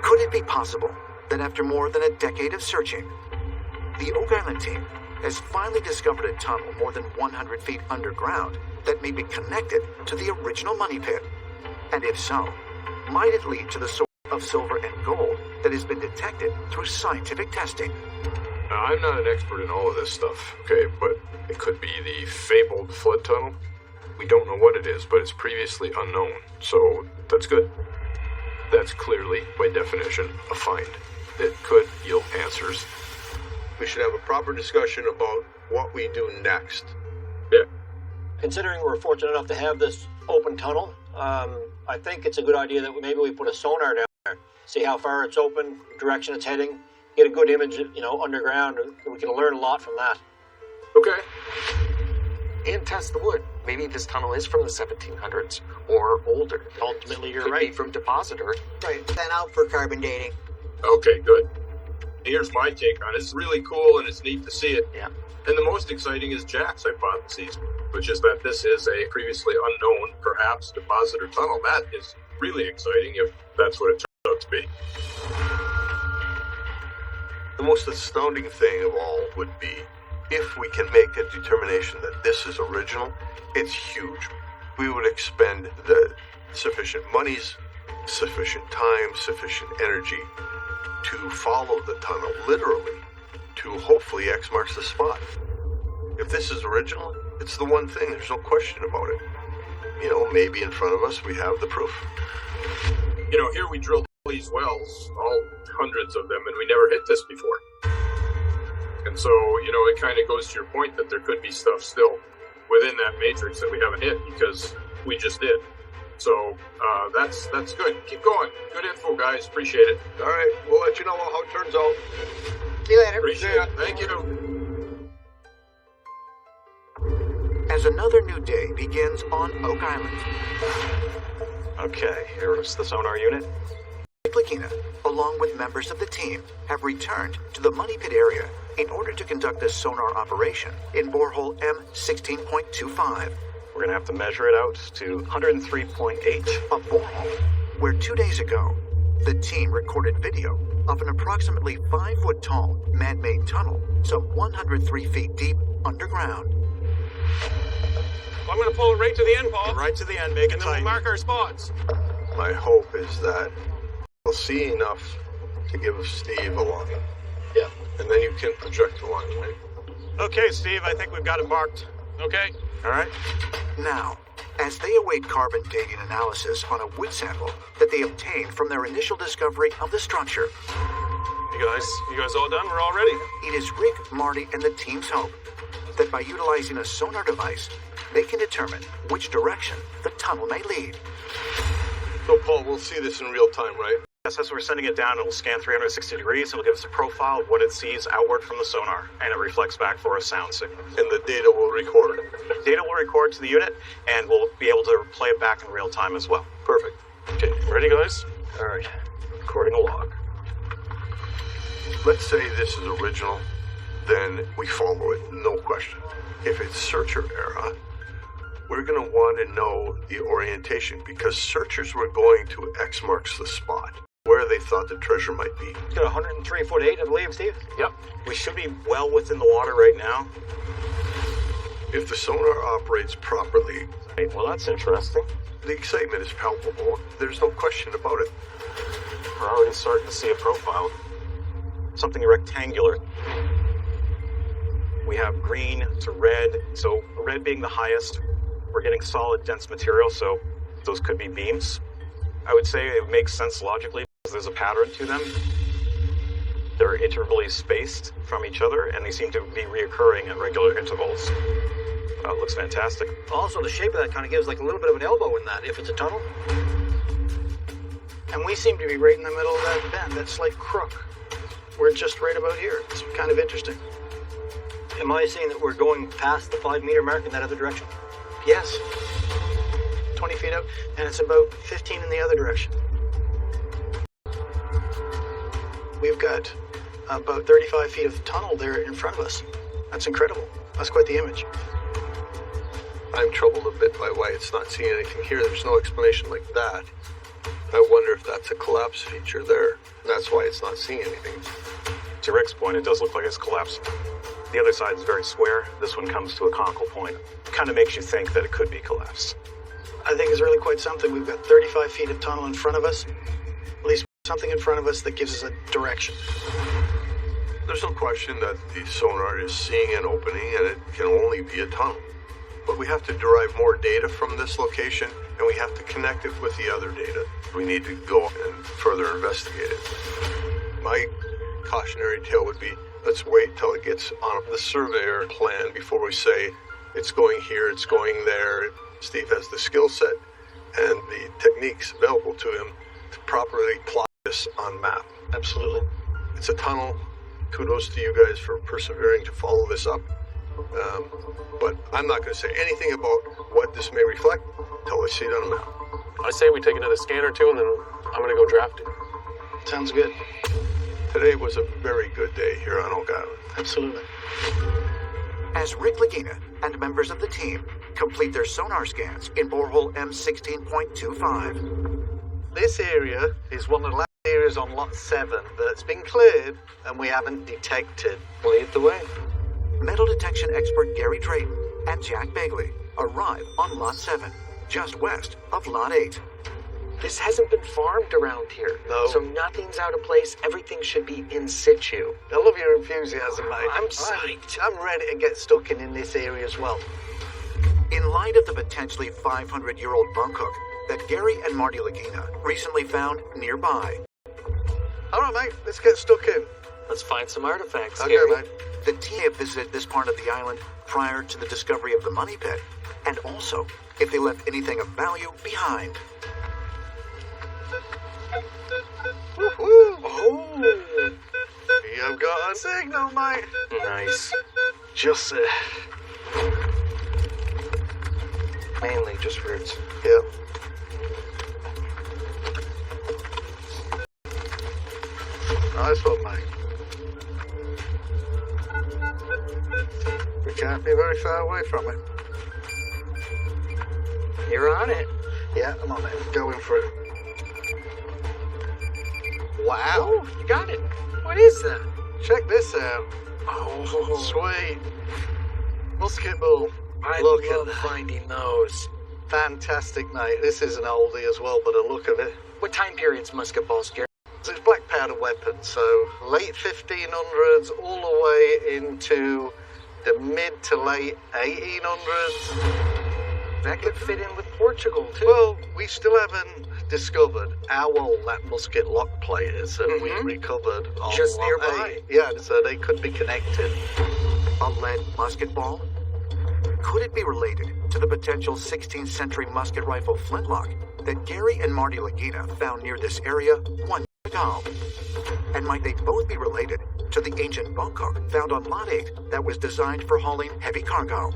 Could it be possible that after more than a decade of searching, the Oak Island team has finally discovered a tunnel more than 100 feet underground that may be connected to the original Money Pit? And if so, might it lead to the source of silver and gold that has been detected through scientific testing? Now, I'm not an expert in all of this stuff, okay, but it could be the fabled flood tunnel. We don't know what it is, but it's previously unknown, so that's good. That's clearly, by definition, a find. It could yield answers. We should have a proper discussion about what we do next. Yeah. Considering we're fortunate enough to have this open tunnel, I think it's a good idea that maybe we put a sonar down there, see how far it's open, direction it's heading, get a good image, you know, underground, and we can learn a lot from that. Okay. And test the wood. Maybe this tunnel is from the 1700s or older. Ultimately, you're Could right. be from Depositor. Right, then out for carbon dating. Okay, good. Here's my take on it. It's really cool and it's neat to see it. Yeah. And the most exciting is Jack's hypothesis, which is that this is a previously unknown, perhaps, depositor tunnel. That is really exciting if that's what it turns out to be. The most astounding thing of all would be if we can make a determination that this is original. It's huge. We would expend the sufficient monies, sufficient time, sufficient energy to follow the tunnel, literally, to hopefully X marks the spot. If this is original, it's the one thing. There's no question about it. You know, maybe in front of us we have the proof. You know, here we drilled these wells, all hundreds of them, and we never hit this before. And so, you know, it kind of goes to your point that there could be stuff still within that matrix that we haven't hit because we just did. So that's good. Keep going. Good info, guys. Appreciate it. All right, we'll let you know how it turns out. See you later. Appreciate it. Thank you. As another new day begins on Oak Island, Okay, here's the sonar unit. Lagina, along with members of the team, have returned to the Money Pit area in order to conduct a sonar operation in borehole M16.25. We're going to have to measure it out to 103.8. A borehole where 2 days ago, the team recorded video of an approximately 5-foot tall man-made tunnel some 103 feet deep underground. I'm going to pull it right to the end, Paul. Right to the end, make it and then tight. we'll mark our spots. My hope is that we'll see enough to give Steve a line. Yeah. And then you can project the line, right? Okay, Steve, I think we've got it marked. Okay. All right. Now, as they await carbon dating analysis on a wood sample that they obtained from their initial discovery of the structure, You guys all done? We're all ready. it is Rick, Marty, and the team's hope that by utilizing a sonar device, they can determine which direction the tunnel may lead. So, Paul, we'll see this in real time, right? Yes, as we're sending it down, it'll scan 360 degrees. It'll give us a profile of what it sees outward from the sonar, and it reflects back for a sound signal. And the data will record. Data will record to the unit, and we'll be able to play it back in real time as well. Perfect. Okay, ready, guys? All right, recording a log. Let's say this is original, then we follow it, no question. If it's searcher era, we're going to want to know the orientation because searchers were going to X marks the spot where they thought the treasure might be. It's got 103.8, I believe, Steve. Yep. We should be well within the water right now. If the sonar operates properly, well, that's interesting. The excitement is palpable. There's no question about it. We're already starting to see a profile. Something rectangular. We have green to red, so red being the highest. We're getting solid, dense material, so those could be beams. I would say it makes sense logically because there's a pattern to them. They're intervally spaced from each other, and they seem to be reoccurring at regular intervals. It looks fantastic. Also, the shape of that kind of gives like a little bit of an elbow in that, if it's a tunnel. And we seem to be right in the middle of that bend, that slight crook. We're just right about here. It's kind of interesting. Am I saying that we're going past the 5-meter mark in that other direction? Yes. 20 feet out, and it's about 15 in the other direction. We've got about 35 feet of tunnel there in front of us. That's incredible. That's quite the image. I'm troubled a bit by why it's not seeing anything here. There's no explanation like that. I wonder if that's a collapse feature there. That's why it's not seeing anything. To Rick's point, it does look like it's collapsed. The other side is very square. This one comes to a conical point. Kind of makes you think that it could be collapsed. I think it's really quite something. We've got 35 feet of tunnel in front of us. At least something in front of us that gives us a direction. There's no question that the sonar is seeing an opening and it can only be a tunnel. But we have to derive more data from this location and we have to connect it with the other data. We need to go and further investigate it. My cautionary tale would be, let's wait till it gets on the surveyor plan before we say it's going here, it's going there. Steve has the skill set and the techniques available to him to properly plot this on map. Absolutely. It's a tunnel. Kudos to you guys for persevering to follow this up. But I'm not going to say anything about what this may reflect until I see it on a map. I say we take another scan or two and then I'm going to go draft it. Sounds good. Today was a very good day here on Oak Island. Absolutely. As Rick Lagina and members of the team complete their sonar scans in borehole M16.25. This area is one of the last areas on Lot 7 that's been cleared and we haven't detected. Lead the way. Metal detection expert Gary Drayton and Jack Begley arrive on Lot 7, just west of Lot 8. This hasn't been farmed around here. No. So nothing's out of place. Everything should be in situ. I love your enthusiasm, mate. I'm psyched. I'm ready to get stuck in this area as well. In light of the potentially 500-year-old bunk hook that Gary and Marty Lagina recently found nearby. All right, mate. Let's get stuck in. Let's find some artifacts, Okay, Gary. mate. The team have visited this part of the island prior to the discovery of the money pit, and also if they left anything of value behind. Woo-hoo. Oh. You've got a signal, mate. Nice. Just Mainly just roots. yeah. Nice one, mate. We can't be very far away from it. You're on it. Yeah, I'm on it. Going for it. Wow. Oh, you got it. What is that? Check this out. Oh, Sweet. Musket bull. I Look love at that. finding those. Fantastic, mate. This is an oldie as well, by the look of it. What time period's musket balls, Gary? So it's black powder weapon, so late 1500s all the way into the mid to late 1800s. That could fit in with Portugal, too. Well, we still haven't discovered how old that musket lock plate is that we recovered on Just Lot nearby. 8. Yeah, so they could be connected. A lead musket ball? Could it be related to the potential 16th century musket rifle flintlock that Gary and Marty Lagina found near this area 1 year ago? And might they both be related to the ancient bunk hook found on Lot 8 that was designed for hauling heavy cargo?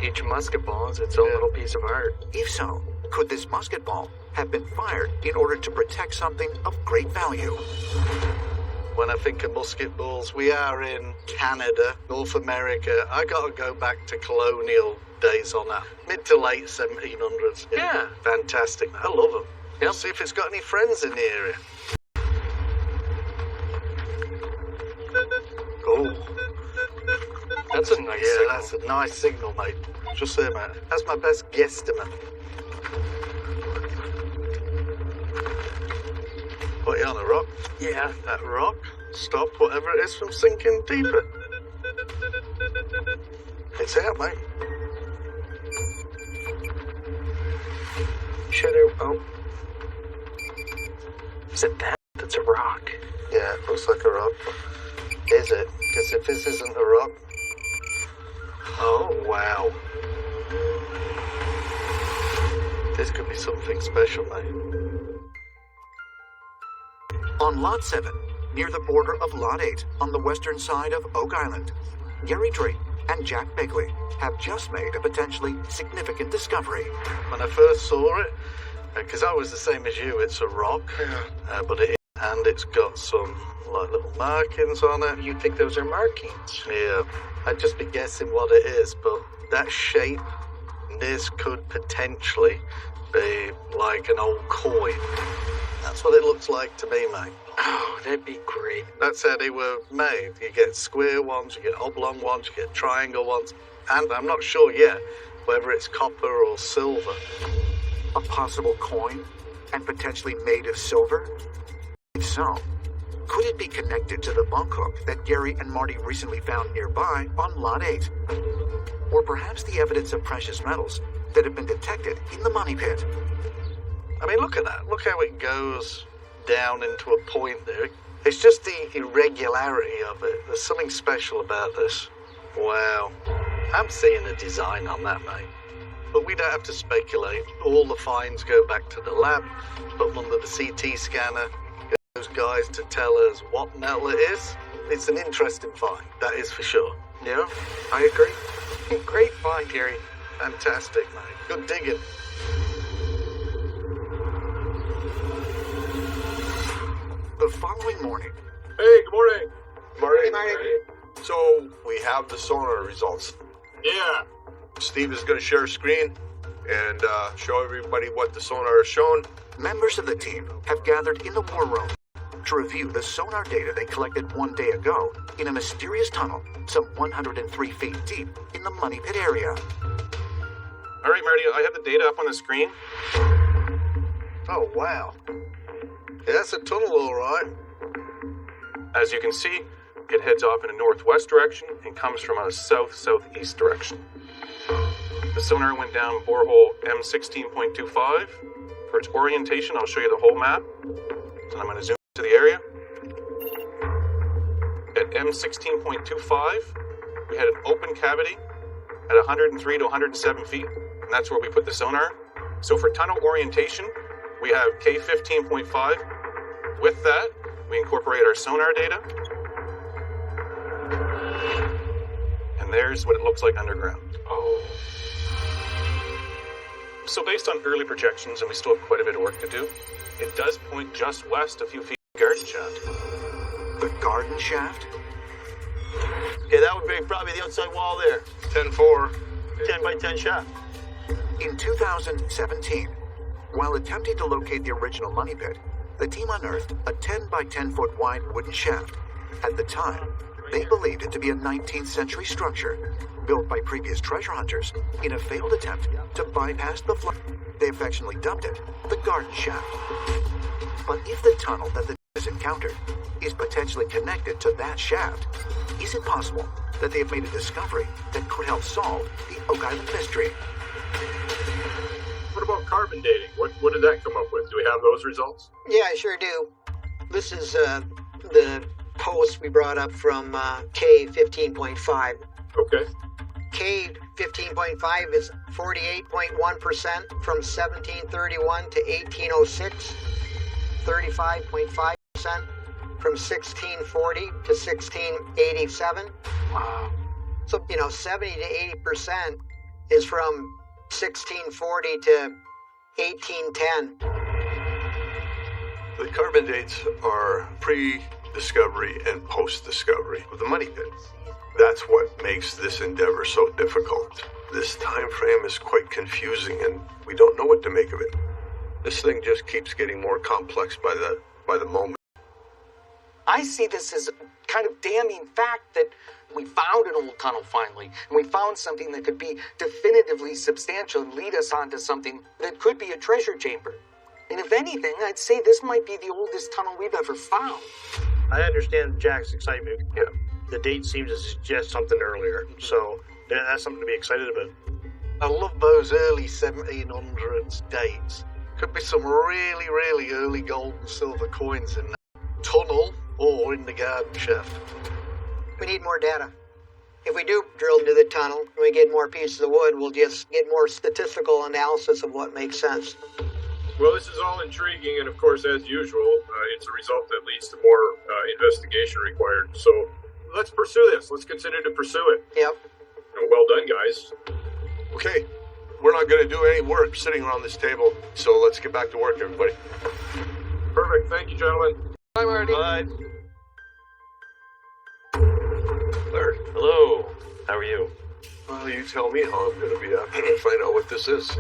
Each musket ball is its own little piece of art. If so, could this musket ball have been fired in order to protect something of great value? When I think of musket balls, we are in Canada, North America. I gotta go back to colonial days on that. Mid to late 1700s. Yeah. Fantastic. I love them. Yep. See if it's got any friends in the area. Oh. That's a nice signal. That's a nice signal, mate. Just say, mate. That's my best guesstimate. Put you on a rock? Yeah. That rock stopped whatever it is from sinking deeper. It's out, mate. Should have. Oh. Is it that? That's a rock. Yeah, it looks like a rock. Is it? Because if this isn't a rock. Oh, wow. This could be something special, mate. On Lot 7, near the border of Lot 8 on the western side of Oak Island, Gary Drake and Jack Begley have just made a potentially significant discovery. When I first saw it, because I was the same as you, it's a rock, but and it's got some like little markings on it. You think those are markings? Yeah, I'd just be guessing what it is, but that shape, this could potentially be like an old coin. That's what it looks like to me, mate. Oh, that'd be great. That's how they were made. You get square ones, you get oblong ones, you get triangle ones, and I'm not sure yet whether it's copper or silver. A possible coin, and potentially made of silver? If so, could it be connected to the bunk hook that Gary and Marty recently found nearby on Lot 8? Or perhaps the evidence of precious metals that have been detected in the money pit? I mean, look at that. Look how it goes down into a point there. It's just the irregularity of it. There's something special about this. Wow. I'm seeing a design on that, mate. But we don't have to speculate. All the finds go back to the lab, put them under the CT scanner, get those guys to tell us what metal it is. It's an interesting find, that is for sure. Yeah, I agree. Great find, Gary. Fantastic, mate. Good digging. The following morning. Hey, good morning. Hey, Marty. So, we have the sonar results. Yeah. Steve is going to share a screen and show everybody what the sonar has shown. Members of the team have gathered in the war room to review the sonar data they collected 1 day ago in a mysterious tunnel some 103 feet deep in the money pit area. All right, Marty, I have the data up on the screen. Oh, wow. Yeah, that's a tunnel, all right. As you can see, it heads off in a northwest direction and comes from a south-southeast direction. The sonar went down borehole M16.25. For its orientation, I'll show you the whole map. So I'm going to zoom to the area. At M16.25, we had an open cavity at 103 to 107 feet, and that's where we put the sonar. So for tunnel orientation, we have K15.5. With that, we incorporate our sonar data. And there's what it looks like underground. Oh. So based on early projections, and we still have quite a bit of work to do, it does point just west a few feet of the garden shaft. The garden shaft? Okay, that would be probably the outside wall there. 10-4. 10 by 10 shaft. In 2017, while attempting to locate the original money pit, the team unearthed a 10 by 10 foot wide wooden shaft. At the time, they believed it to be a 19th century structure built by previous treasure hunters in a failed attempt to bypass the flood. They affectionately dubbed it the garden shaft. But if the tunnel that the has encountered is potentially connected to that shaft, is it possible that they have made a discovery that could help solve the Oak Island mystery? What about carbon dating? What did that come up with? Do we have those results? Yeah, I sure do. This is the post we brought up from K15.5. Okay. K15.5 is 48.1% from 1731 to 1806, 35.5% from 1640 to 1687. Wow. So, 70 to 80% is from 1640 to 1810. The carbon dates are pre-discovery and post-discovery of the money pit. That's what makes this endeavor so difficult. This time frame is quite confusing and we don't know what to make of it. This thing just keeps getting more complex by the moment. I see this as a kind of damning fact that we found an old tunnel finally, and we found something that could be definitively substantial and lead us onto something that could be a treasure chamber. And if anything, I'd say this might be the oldest tunnel we've ever found. I understand Jack's excitement. Yeah. The date seems to suggest something earlier, so that's something to be excited about. I love those early 1700s dates. Could be some really, really early gold and silver coins in that tunnel or in the garden shaft. We need more data. If we do drill into the tunnel and we get more pieces of wood, we'll just get more statistical analysis of what makes sense. Well, this is all intriguing, and of course, as usual, it's a result that leads to more investigation required. So let's pursue this. Let's continue to pursue it. Yep. Well done, guys. Okay, we're not going to do any work sitting around this table, so let's get back to work, everybody. Perfect. Thank you, gentlemen. Bye, Marty. Bye. Larry. Hello. How are you? Well, you tell me how I'm going to be after I find out what this is.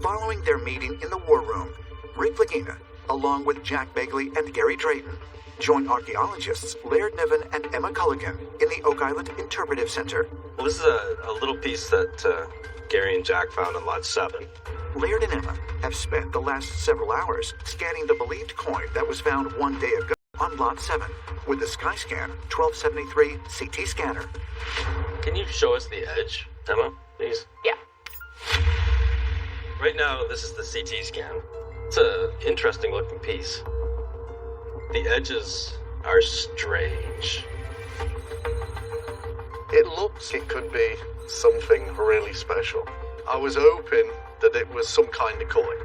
Following their meeting in the war room, Rick Lagina, along with Jack Begley and Gary Drayton, joined archaeologists Laird Niven and Emma Culligan in the Oak Island Interpretive Center. Well, this is a little piece that Gary and Jack found on Lot 7. Laird and Emma have spent the last several hours scanning the believed coin that was found one day ago on Lot 7 with the Skyscan 1273 CT scanner. Can you show us the edge, Emma, please? Yeah. Right now, this is the CT scan. It's an interesting looking piece. The edges are strange. It looks it could be something really special. I was hoping that it was some kind of coin.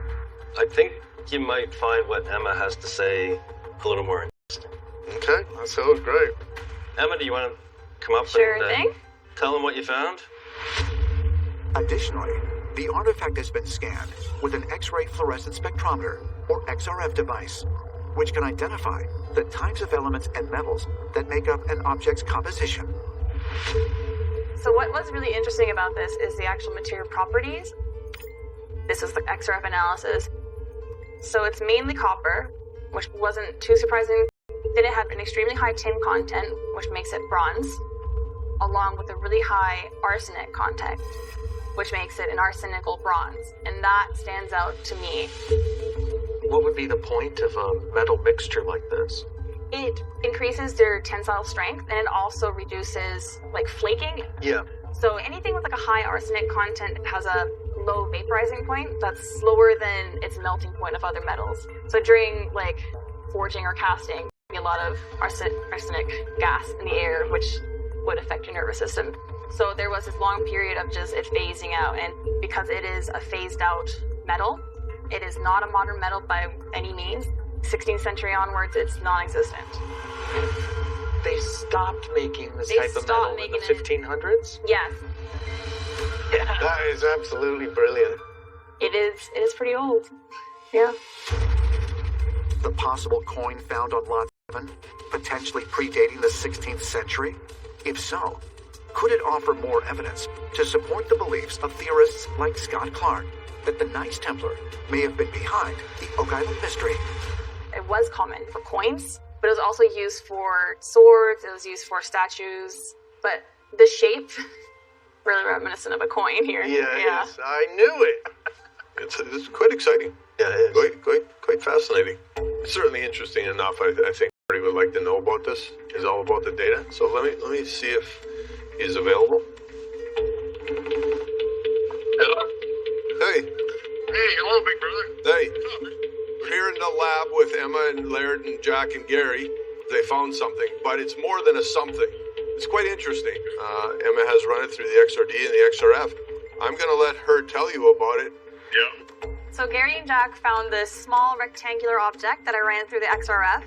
I think you might find what Emma has to say a little more interesting. Okay, that sounds great. Emma, do you want to come up Sure and thing. tell them what you found? Additionally, the artifact has been scanned with an X-ray fluorescent spectrometer, or XRF device, which can identify the types of elements and metals that make up an object's composition. So what was really interesting about this is the actual material properties. This is the XRF analysis. So it's mainly copper, which wasn't too surprising. Then it had an extremely high tin content, which makes it bronze, along with a really high arsenic content, which makes it an arsenical bronze. And that stands out to me. What would be the point of a metal mixture like this? It increases their tensile strength, and it also reduces, flaking. Yeah. So anything with, a high arsenic content has a low vaporizing point that's slower than its melting point of other metals. So during, forging or casting, there'd be a lot of arsenic gas in the air, which would affect your nervous system. So there was this long period of just it phasing out, and because it is a phased out metal, it is not a modern metal by any means. 16th century onwards, it's non-existent. They stopped making this type of metal in the 1500s? Yes. That is absolutely brilliant. It is pretty old. Yeah. The possible coin found on Lot potentially predating the 16th century? If so, could it offer more evidence to support the beliefs of theorists like Scott Clark that the Knights Templar may have been behind the Oak Island mystery? It was common for coins, but it was also used for swords, it was used for statues, but the shape, really reminiscent of a coin here. Yeah. It is. I knew it. It's quite exciting. Yeah, it is. Quite fascinating. It's certainly interesting enough. I think everybody would like to know about this. Is all about the data. So let me see if he's available. Hello? Hey. Hey, hello, big brother. Hey. We're here in the lab with Emma and Laird and Jack and Gary. They found something, but it's more than a something. It's quite interesting. Emma has run it through the XRD and the XRF. I'm going to let her tell you about it. Yeah. So Gary and Jack found this small rectangular object that I ran through the XRF,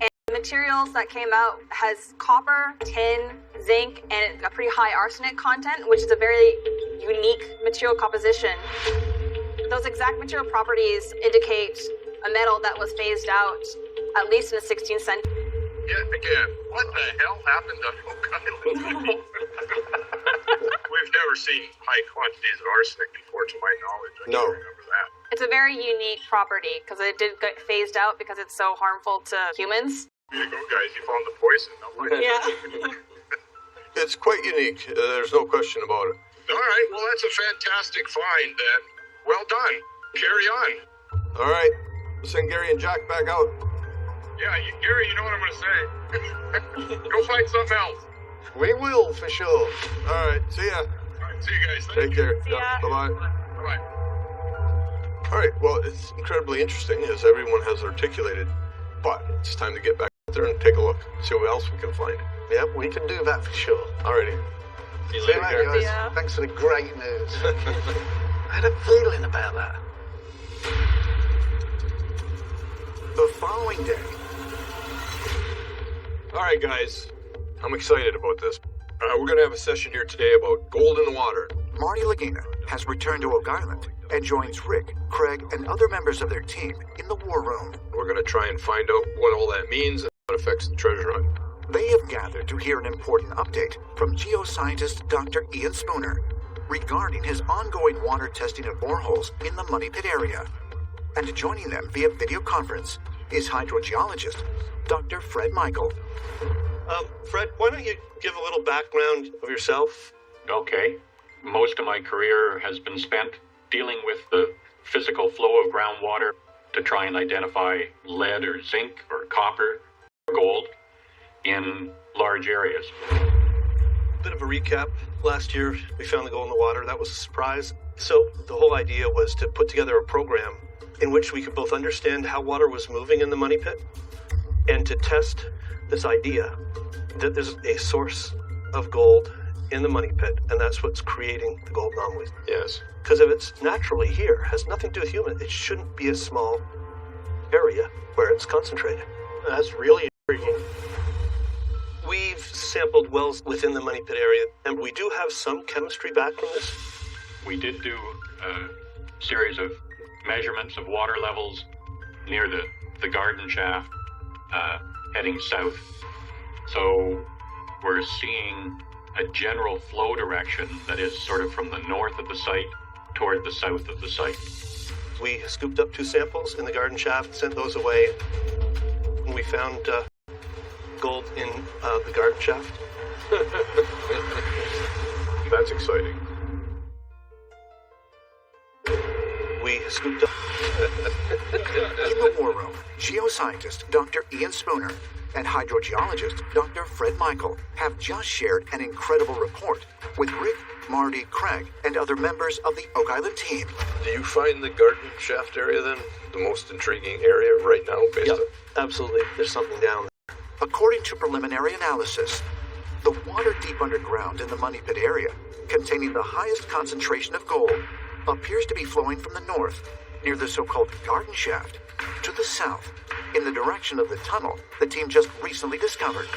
and the materials that came out has copper, tin, zinc, and a pretty high arsenic content, which is a very unique material composition. Those exact material properties indicate a metal that was phased out at least in the 16th century. Yeah, again, what the hell happened to Oak Island? We've never seen high quantities of arsenic before, to my knowledge. I No. can't remember that. It's a very unique property because it did get phased out because it's so harmful to humans. Here you go, guys. You found the poison. Yeah. It's quite unique. There's no question about it. All right. Well, that's a fantastic find, then. Well done. Carry on. All right. We'll send Gary and Jack back out. Yeah, Gary, you know what I'm going to say. Go find something else. We will, for sure. All right. See ya. All right. See you guys. Take care. See ya. Bye-bye. Bye-bye. All right. Well, it's incredibly interesting, as everyone has articulated. But it's time to get back out there and take a look. See what else we can find. Yep, we can do that for sure. Alrighty. See you later, guys. ya. Thanks for the great news. I had a feeling about that. The following day, All right, guys. I'm excited about this. We're going to have a session here today about gold in the water. Marty Lagina has returned to Oak Island and joins Rick, Craig, and other members of their team in the war room. We're going to try and find out what all that means and how it affects the treasure hunt. They have gathered to hear an important update from geoscientist Dr. Ian Spooner regarding his ongoing water testing of boreholes in the Money Pit area. And joining them via video conference is hydrogeologist Dr. Fred Michael. Fred, why don't you give a little background of yourself? Okay. Most of my career has been spent dealing with the physical flow of groundwater to try and identify lead or zinc or copper or gold in large areas. Bit of a recap. Last year, we found the gold in the water. That was a surprise. So the whole idea was to put together a program in which we could both understand how water was moving in the Money Pit and to test this idea that there's a source of gold in the Money Pit, and that's what's creating the gold anomalies. Yes. Because if it's naturally here, has nothing to do with human, it shouldn't be a small area where it's concentrated. That's really intriguing. We've sampled wells within the Money Pit area, and we do have some chemistry back from this. We did do a series of measurements of water levels near the garden shaft heading south. So we're seeing a general flow direction that is sort of from the north of the site toward the south of the site. We scooped up 2 samples in the garden shaft, sent those away, and we found gold in the garden shaft. That's exciting. We scooped up. In the war room, geoscientist Dr. Ian Spooner and hydrogeologist Dr. Fred Michael have just shared an incredible report with Rick, Marty, Craig, and other members of the Oak Island team. Do you find the garden shaft area then the most intriguing area right now? Yep, absolutely. There's something down there. According to preliminary analysis, the water deep underground in the Money Pit area, containing the highest concentration of gold, appears to be flowing from the north, near the so-called garden shaft, to the south, in the direction of the tunnel the team just recently discovered.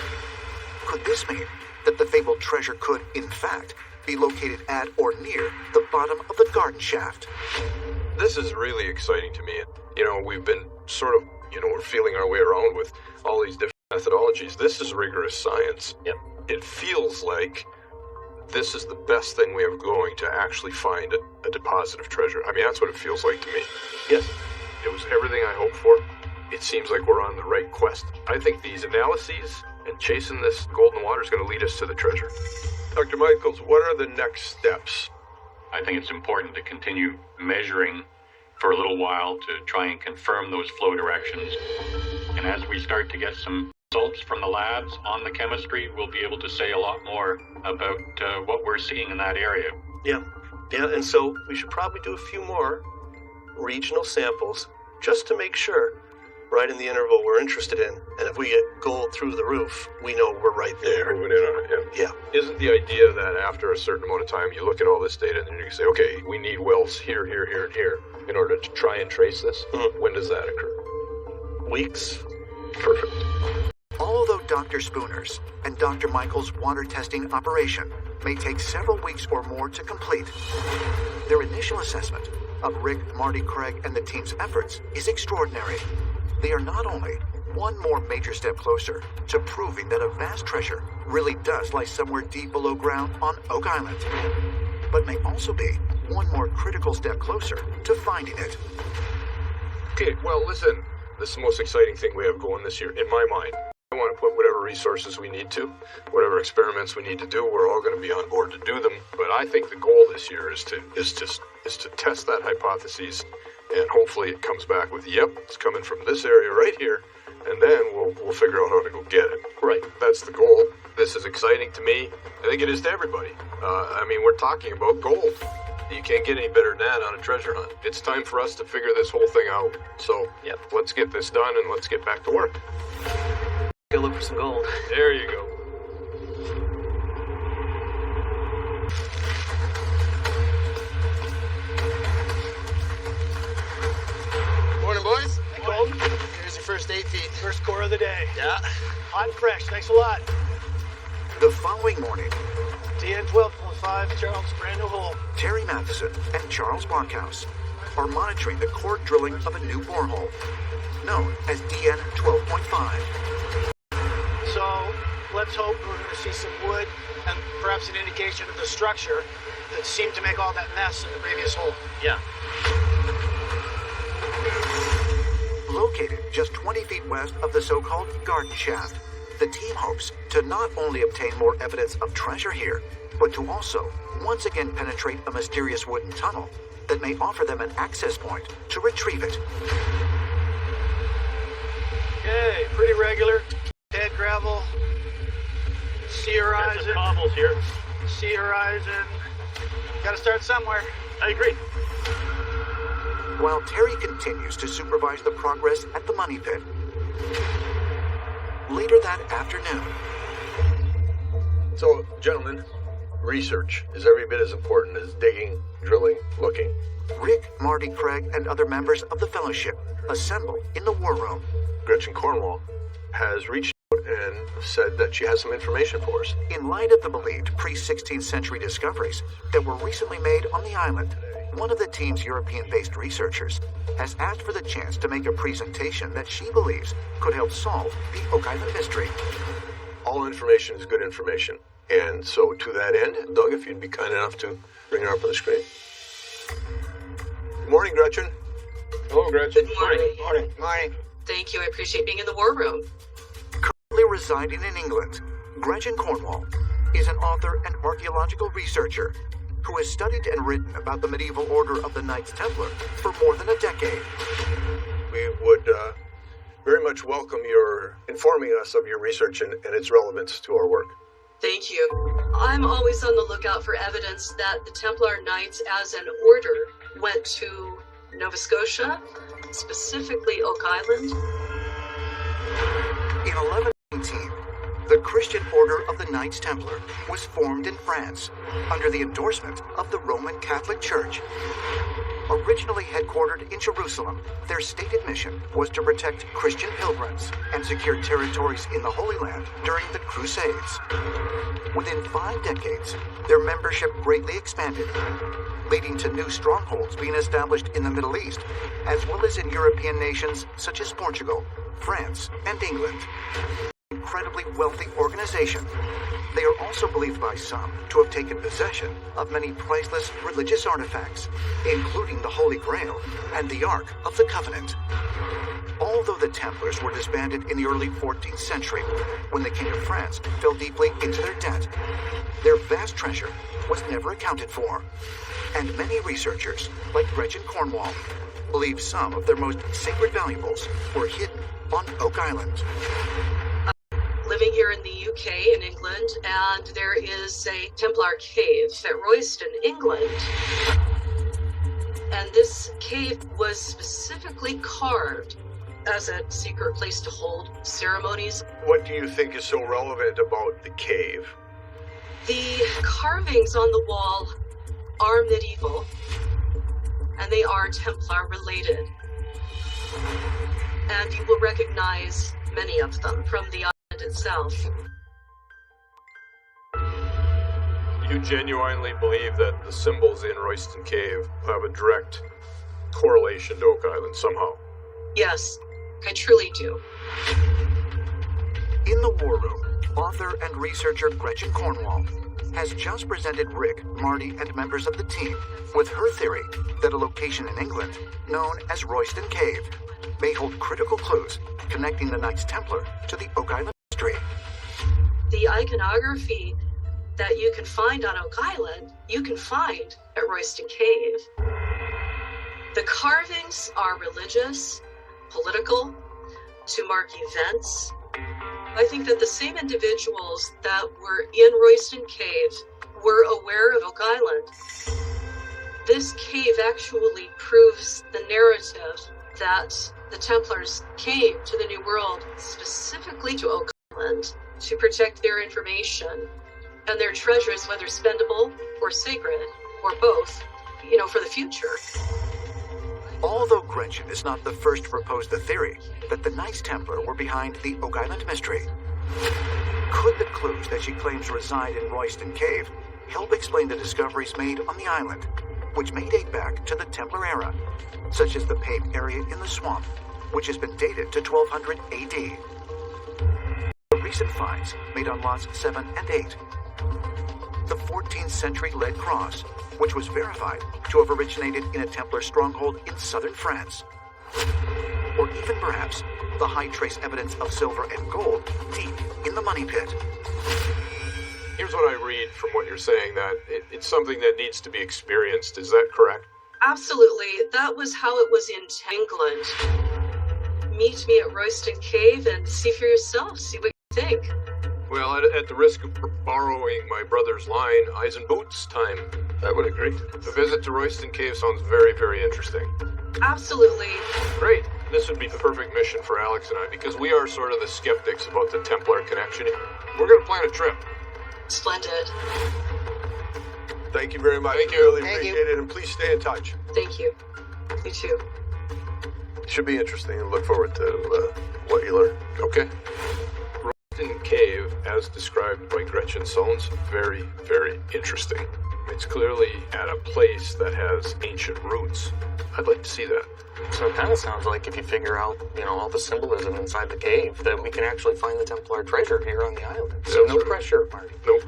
Could this mean that the fabled treasure could, in fact, be located at or near the bottom of the garden shaft? This is really exciting to me. You know, we've been sort of, we're feeling our way around with all these different methodologies. This is rigorous science. Yep. It feels like this is the best thing we have going to actually find a deposit of treasure. I mean, that's what it feels like to me. Yes. It was everything I hoped for. It seems like we're on the right quest. I think these analyses and chasing this golden water is going to lead us to the treasure. Dr. Michaels, what are the next steps? I think it's important to continue measuring for a little while to try and confirm those flow directions. And as we start to get some results from the labs on the chemistry, we'll be able to say a lot more about what we're seeing in that area. Yeah, and so we should probably do a few more regional samples just to make sure, right in the interval we're interested in. And if we get gold through the roof, we know we're right there. Moving in on it, yeah. Isn't the idea that after a certain amount of time, you look at all this data and then you can say, okay, we need wells here, here, here, and here in order to try and trace this? Mm-hmm. When does that occur? Weeks. Perfect. Although Dr. Spooner's and Dr. Michael's water testing operation may take several weeks or more to complete, their initial assessment of Rick, Marty, Craig, and the team's efforts is extraordinary. They are not only one more major step closer to proving that a vast treasure really does lie somewhere deep below ground on Oak Island, but may also be one more critical step closer to finding it. Okay, well, listen, this is the most exciting thing we have going this year, in my mind. I want to put whatever resources we need to, whatever experiments we need to do, we're all going to be on board to do them. But I think the goal this year is to test that hypothesis, and hopefully it comes back with, yep, it's coming from this area right here, and then we'll figure out how to go get it. Right. That's the goal. This is exciting to me. I think it is to everybody. I mean, we're talking about gold. You can't get any better than that on a treasure hunt. It's time for us to figure this whole thing out. So, yep, let's get this done and let's get back to work. Go look for some gold. There you go. Morning, boys. Hey, Gold. Here's your first 18. First core of the day. Yeah. Hot and fresh. Thanks a lot. The following morning, DN 12.5, Charles, brand new hole. Terry Matheson and Charles Blockhouse are monitoring the core drilling of a new borehole, known as DN 12.5. So let's hope we're going to see some wood and perhaps an indication of the structure that seemed to make all that mess in the previous hole. Yeah. Located just 20 feet west of the so-called garden shaft, the team hopes to not only obtain more evidence of treasure here, but to also once again penetrate a mysterious wooden tunnel that may offer them an access point to retrieve it. Okay, pretty regular. Head gravel. Sea horizon. Some cobbles here. Sea horizon. Gotta start somewhere. I agree. While Terry continues to supervise the progress at the money pit. Later that afternoon. So, gentlemen, research is every bit as important as digging, drilling, looking. Rick, Marty, Craig, and other members of the Fellowship assemble in the war room. Gretchen Cornwall has reached out and said that she has some information for us. In light of the believed pre-16th century discoveries that were recently made on the island, one of the team's European-based researchers has asked for the chance to make a presentation that she believes could help solve the Oak Island mystery. All information is good information. And so to that end, Doug, if you'd be kind enough to bring her up on the screen. Good morning, Gretchen. Hello, Gretchen. Good morning. Morning. Morning. Thank you. I appreciate being in the war room. Currently residing in England, Gretchen Cornwall is an author and archaeological researcher who has studied and written about the medieval order of the Knights Templar for more than a decade. We would very much welcome your informing us of your research and its relevance to our work. Thank you. I'm always on the lookout for evidence that the Templar Knights as an order went to Nova Scotia, specifically Oak Island. In 1119, the Christian Order of the Knights Templar was formed in France under the endorsement of the Roman Catholic Church. Originally headquartered in Jerusalem, their stated mission was to protect Christian pilgrims and secure territories in the Holy Land during the Crusades. Within 5 decades, their membership greatly expanded, leading to new strongholds being established in the Middle East, as well as in European nations such as Portugal, France, and England. wealthy organization. They are also believed by some to have taken possession of many priceless religious artifacts, including the Holy Grail and the Ark of the Covenant. Although the Templars were disbanded in the early 14th century, when the King of France fell deeply into their debt, their vast treasure was never accounted for. And many researchers, like Gretchen Cornwall, believe some of their most sacred valuables were hidden on Oak Island. Living here in the UK, in England, and there is a Templar cave at Royston, England. And this cave was specifically carved as a secret place to hold ceremonies. What do you think is so relevant about the cave? The carvings on the wall are medieval, and they are Templar related. And you will recognize many of them from the island itself. You genuinely believe that the symbols in Royston Cave have a direct correlation to Oak Island somehow? Yes, I truly do. In the War Room, author and researcher Gretchen Cornwall has just presented Rick, Marty, and members of the team with her theory that a location in England known as Royston Cave may hold critical clues connecting the Knights Templar to the Oak Island mystery. The iconography that you can find on Oak Island, you can find at Royston Cave. The carvings are religious, political, to mark events. I think that the same individuals that were in Royston Cave were aware of Oak Island. This cave actually proves the narrative that the Templars came to the New World specifically to Oak Island to protect their information and their treasures, whether spendable or sacred, or both, for the future. Although Gretchen is not the first to propose the theory that the Knights Templar were behind the Oak Island mystery, could the clues that she claims reside in Royston Cave help explain the discoveries made on the island, which may date back to the Templar era, such as the paved area in the swamp, which has been dated to 1200 AD? The recent finds made on lots 7 and 8. The 14th century lead cross, which was verified to have originated in a Templar stronghold in southern France. Or even perhaps the high trace evidence of silver and gold deep in the money pit. Here's what I read from what you're saying, that it's something that needs to be experienced. Is that correct? Absolutely. That was how it was in England. Meet me at Royston Cave and see for yourself. See what you think. Well, at the risk of borrowing my brother's line, eyes and boots time. I would agree. A visit to Royston Cave sounds very, very interesting. Absolutely. Great. This would be the perfect mission for Alex and I, because we are sort of the skeptics about the Templar connection. We're going to plan a trip. Splendid. Thank you very much. Thank you. Really Thank appreciate you. it, and please stay in touch. Thank you. You too. Should be interesting, and look forward to what you learn. Okay. Royston Cave, as described by Gretchen, sounds very, very interesting. It's clearly at a place that has ancient roots. I'd like to see that. So it kind of sounds like if you figure out, all the symbolism inside the cave, that we can actually find the Templar treasure here on the island. So no pressure, Marty. Nope.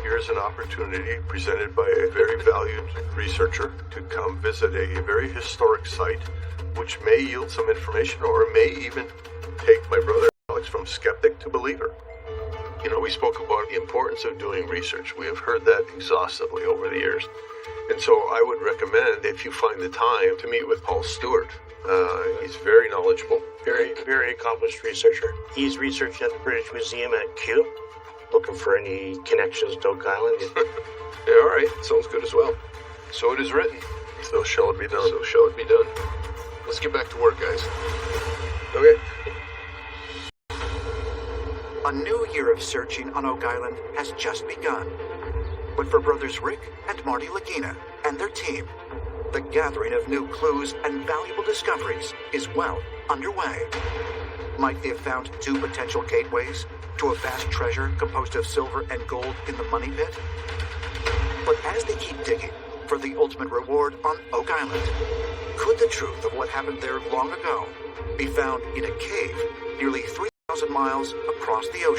Here's an opportunity presented by a very valued researcher to come visit a very historic site, which may yield some information or may even take my brother Alex from skeptic to believer. We spoke about the importance of doing research. We have heard that exhaustively over the years. And so I would recommend, if you find the time, to meet with Paul Stewart. He's very knowledgeable. Very, very accomplished researcher. He's researched at the British Museum at Kew, looking for any connections to Oak Island. Yeah, all right. Sounds good as well. So it is written. So shall it be done. So shall it be done. Let's get back to work, guys. Okay. A new year of searching on Oak Island has just begun. But for brothers Rick and Marty Lagina and their team, the gathering of new clues and valuable discoveries is well underway. Might they have found 2 potential gateways to a vast treasure composed of silver and gold in the money pit? But as they keep digging for the ultimate reward on Oak Island, could the truth of what happened there long ago be found in a cave nearly 3,000 miles across the ocean.